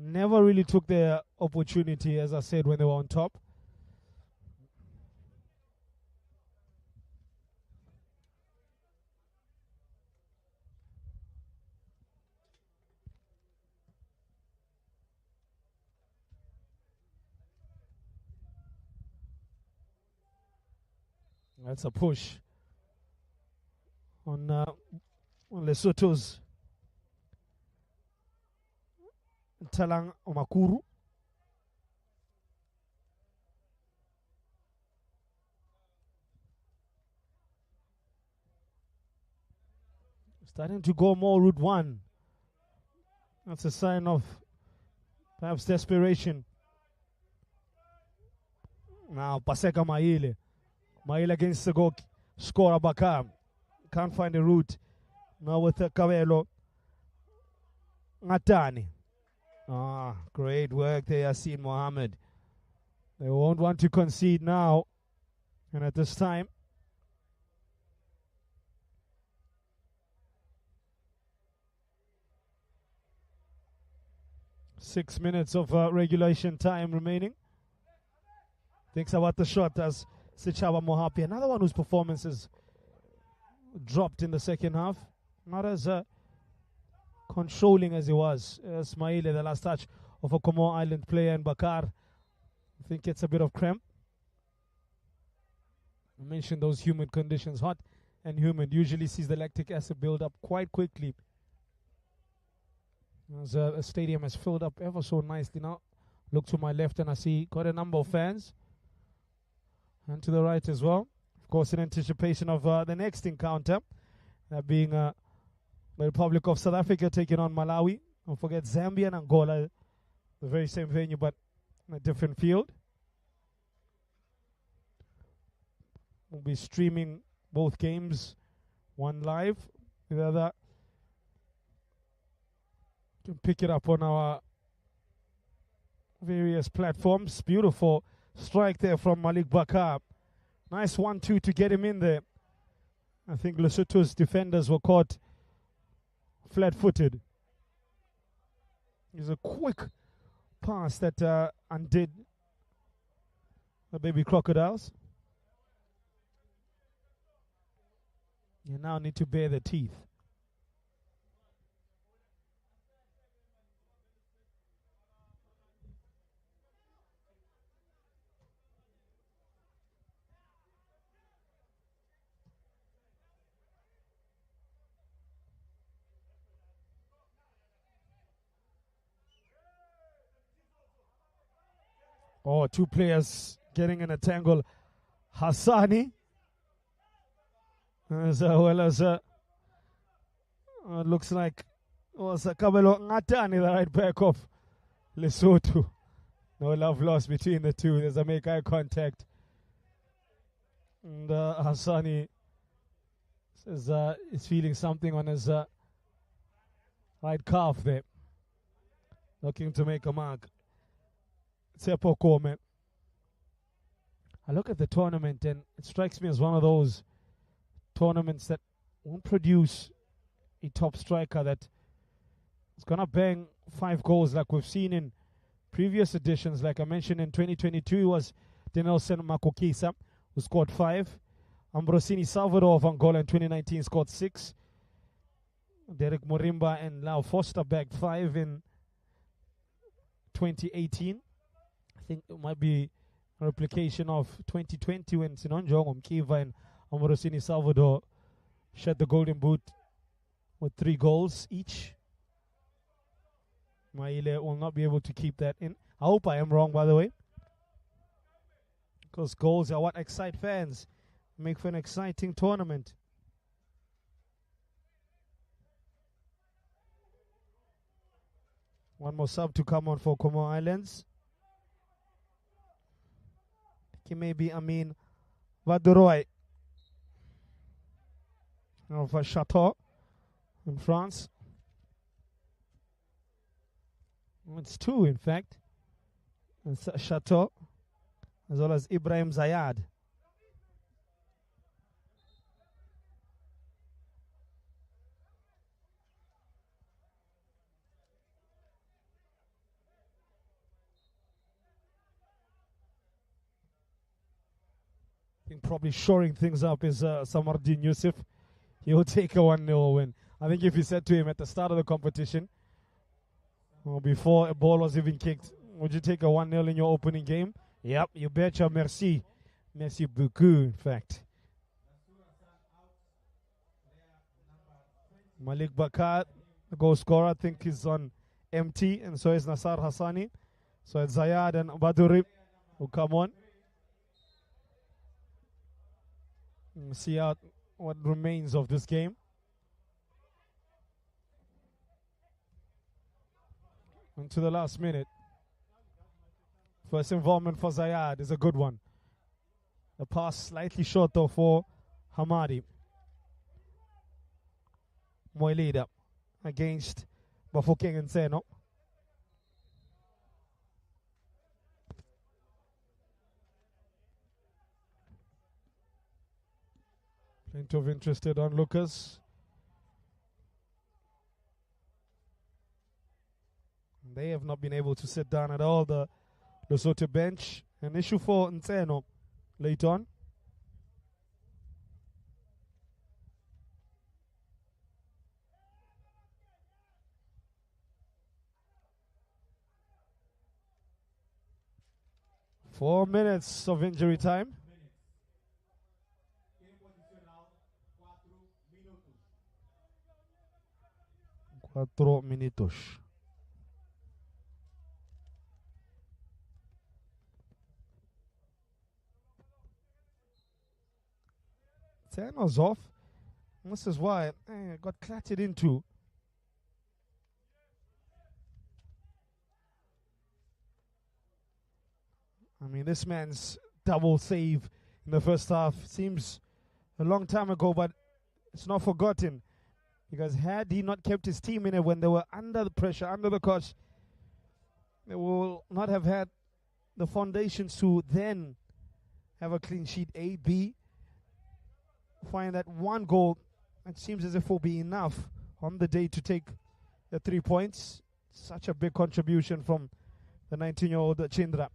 Never really took their opportunity, as I said, when they were on top. That's a push on Lesotho's Talang Omakuru. Starting to go more route one. That's a sign of perhaps desperation. Now Paseka Maile. Maile against the goal scorer Bakar. Can't find a route. Now with Kabelo. Ngatani. Great work there, Yasin Mohammed. They won't want to concede now. And at this time, six minutes of regulation time remaining. Thinks about the shot as Sichaba Mohapi. Another one whose performances dropped in the second half. Not as controlling as he was. Smaile, the last touch of a Comores Island player, and Bakar, I think it's a bit of cramp. I mentioned those humid conditions, hot and humid, usually sees the lactic acid build up quite quickly. As a stadium has filled up ever so nicely now. Look to my left and I see quite a number of fans. And to the right as well. Of course, in anticipation of the next encounter, that being the Republic of South Africa taking on Malawi. Don't forget Zambia and Angola, the very same venue but in a different field. We'll be streaming both games, one live, the other you can pick it up on our various platforms. Beautiful strike there from Malik Bakar. Nice 1-2 to get him in there. I think Lesotho's defenders were caught flat-footed. It's a quick pass that undid the baby crocodiles. You now need to bare the teeth. Oh, two players getting in a tangle. Hassani, as well as looks like was Kabelo Ngatani, the right back of Lesotho. No love lost between the two. There's a make eye contact. And Hassani says he's feeling something on his right calf there. Looking to make a mark. I look at the tournament and it strikes me as one of those tournaments that won't produce a top striker that is going to bang 5 goals like we've seen in previous editions. Like I mentioned, in 2022 it was Denelson Makokisa who scored 5. Ambrosini Salvador of Angola in 2019 scored 6. Derek Morimba and Lau Foster bagged 5 in 2018. I think it might be a replication of 2020 when Sinonjong Mkiva and Amorosini Salvador shed the golden boot with 3 goals each. Maile will not be able to keep that in. I hope I am wrong, by the way, because goals are what excite fans, make for an exciting tournament. One more sub to come on for Comores Islands. Maybe Amin Vaduroy of Chateau in France. It's 2, in fact. It's Chateau as well as Ibrahim Zayad. Probably shoring things up is Samardin Yusuf. He'll take a 1-0 win. I think if you said to him at the start of the competition, or before a ball was even kicked, would you take a 1-0 in your opening game? Yep, you betcha. Merci. Merci beaucoup, in fact. Malik Bakar, the goal scorer, I think is on empty, and so is Nasar Hassani. So it's Zayad and Baduri who come on. We'll see out what remains of this game. And to the last minute. First involvement for Zayad is a good one. The pass slightly short though for Hamadi. Moilida against Bafokeng and Seno. Plenty of interested onlookers. They have not been able to sit down at all. The Lesotho bench. An issue for Ntseno late on. Four minutes of injury time. 4 minutos. Ten was off. This is why I got clattered into. I mean, this man's double save in the first half seems a long time ago, but it's not forgotten. Because had he not kept his team in it when they were under the pressure, under the coach, they will not have had the foundations to then have a clean sheet. A, B, find that one goal, it seems as if will be enough on the day to take the 3 points. Such a big contribution from the 19-year-old Chindra.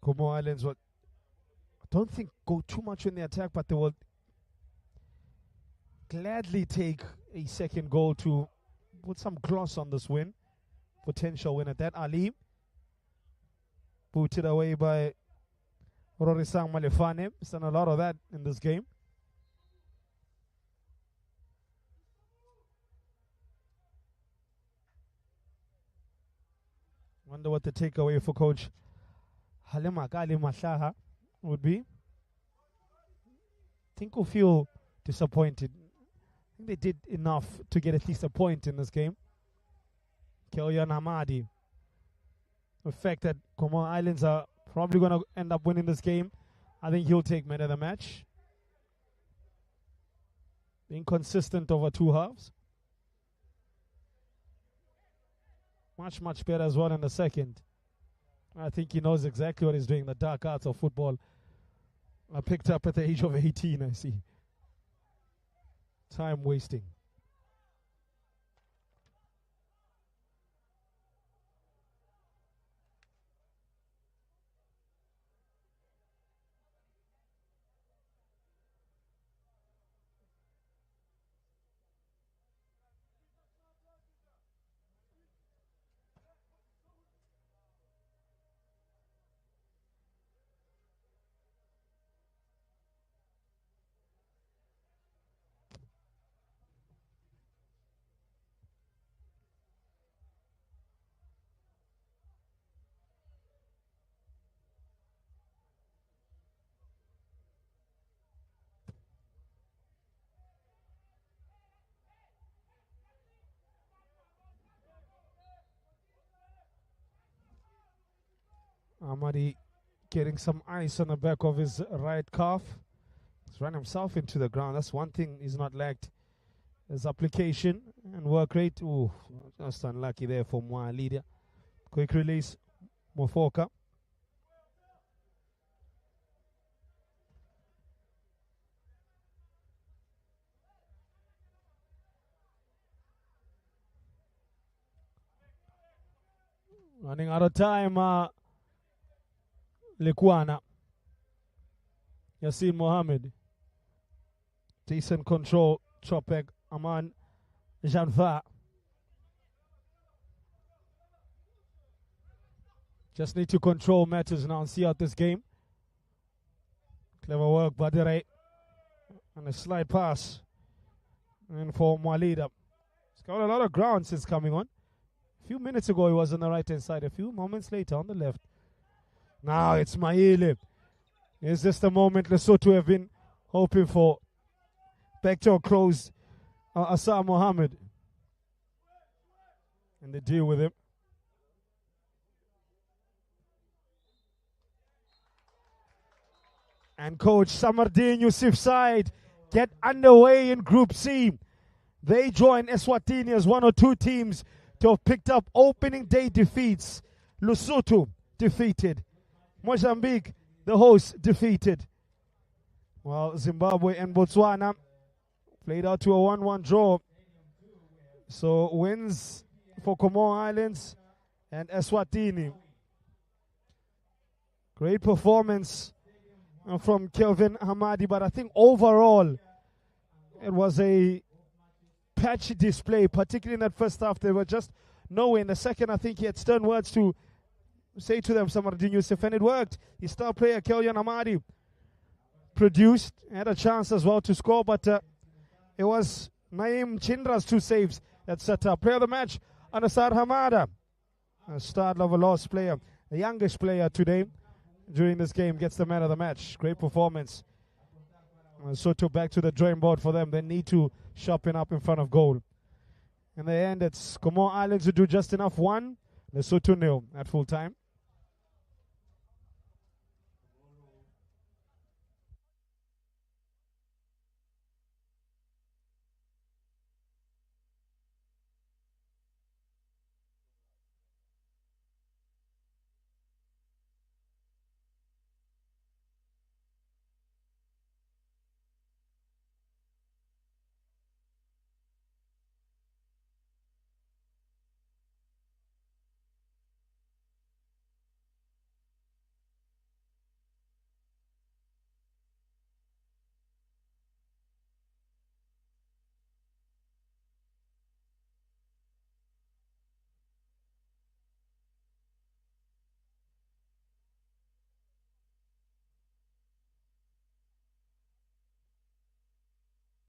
Comores Islands will, I don't think, go too much in the attack, but they will gladly take a second goal to put some gloss on this win. Potential win at that. Ali booted away by Rorisang Malefane. He's done a lot of that in this game. Wonder what the takeaway for Coach Halima Kali Mashaha would be. I think we'll feel disappointed. I think they did enough to get at least a point in this game. Kelyan Hamadi. The fact that Comores Islands are probably going to end up winning this game, I think he'll take man of the match. Being consistent over 2 halves. Much, much better as well in the second. I think he knows exactly what he's doing. The dark arts of football are picked up at the age of 18, I see. Time wasting. Amadi getting some ice on the back of his right calf. He's run himself into the ground. That's one thing he's not lacked. His application and work rate. Ooh, just unlucky there for Mwalida. Quick release, Mofoka. Running out of time, Lekwana. Yasin Mohammed. Decent control. Chopek. Aman Janva. Just need to control matters now and see out this game. Clever work, Badere. And a slide pass. And for Mwalida. He's got a lot of ground since coming on. A few minutes ago he was on the right hand side. A few moments later on the left. Now it's Maile. Is this the moment Lesotho have been hoping for? Back to close Asa Mohammed. And they deal with him. And coach Samardin Yusuf's side get underway in Group C. They join Eswatini as one or two teams to have picked up opening day defeats. Lesotho defeated. Mozambique, the host, defeated. Well, Zimbabwe and Botswana played out to a 1-1 draw. So wins for Comore Islands and Eswatini. Great performance from Kelvin Hamadi, but I think overall it was a patchy display, particularly in that first half. They were just nowhere. In the second, I think he had stern words to say to them, Samaradin Youssef, and it worked. His star player, Kelvin Hamadi, produced, had a chance as well to score, but it was Naeem Chindra's 2 saves that set up. Player of the match, Anasar Hamada, a start of a lost player, the youngest player today during this game, gets the man of the match. Great performance. Lesotho back to the drawing board for them. They need to sharpen up in front of goal. In the end, it's Comore Islands who do just enough. 1, Lesotho 0 at full time.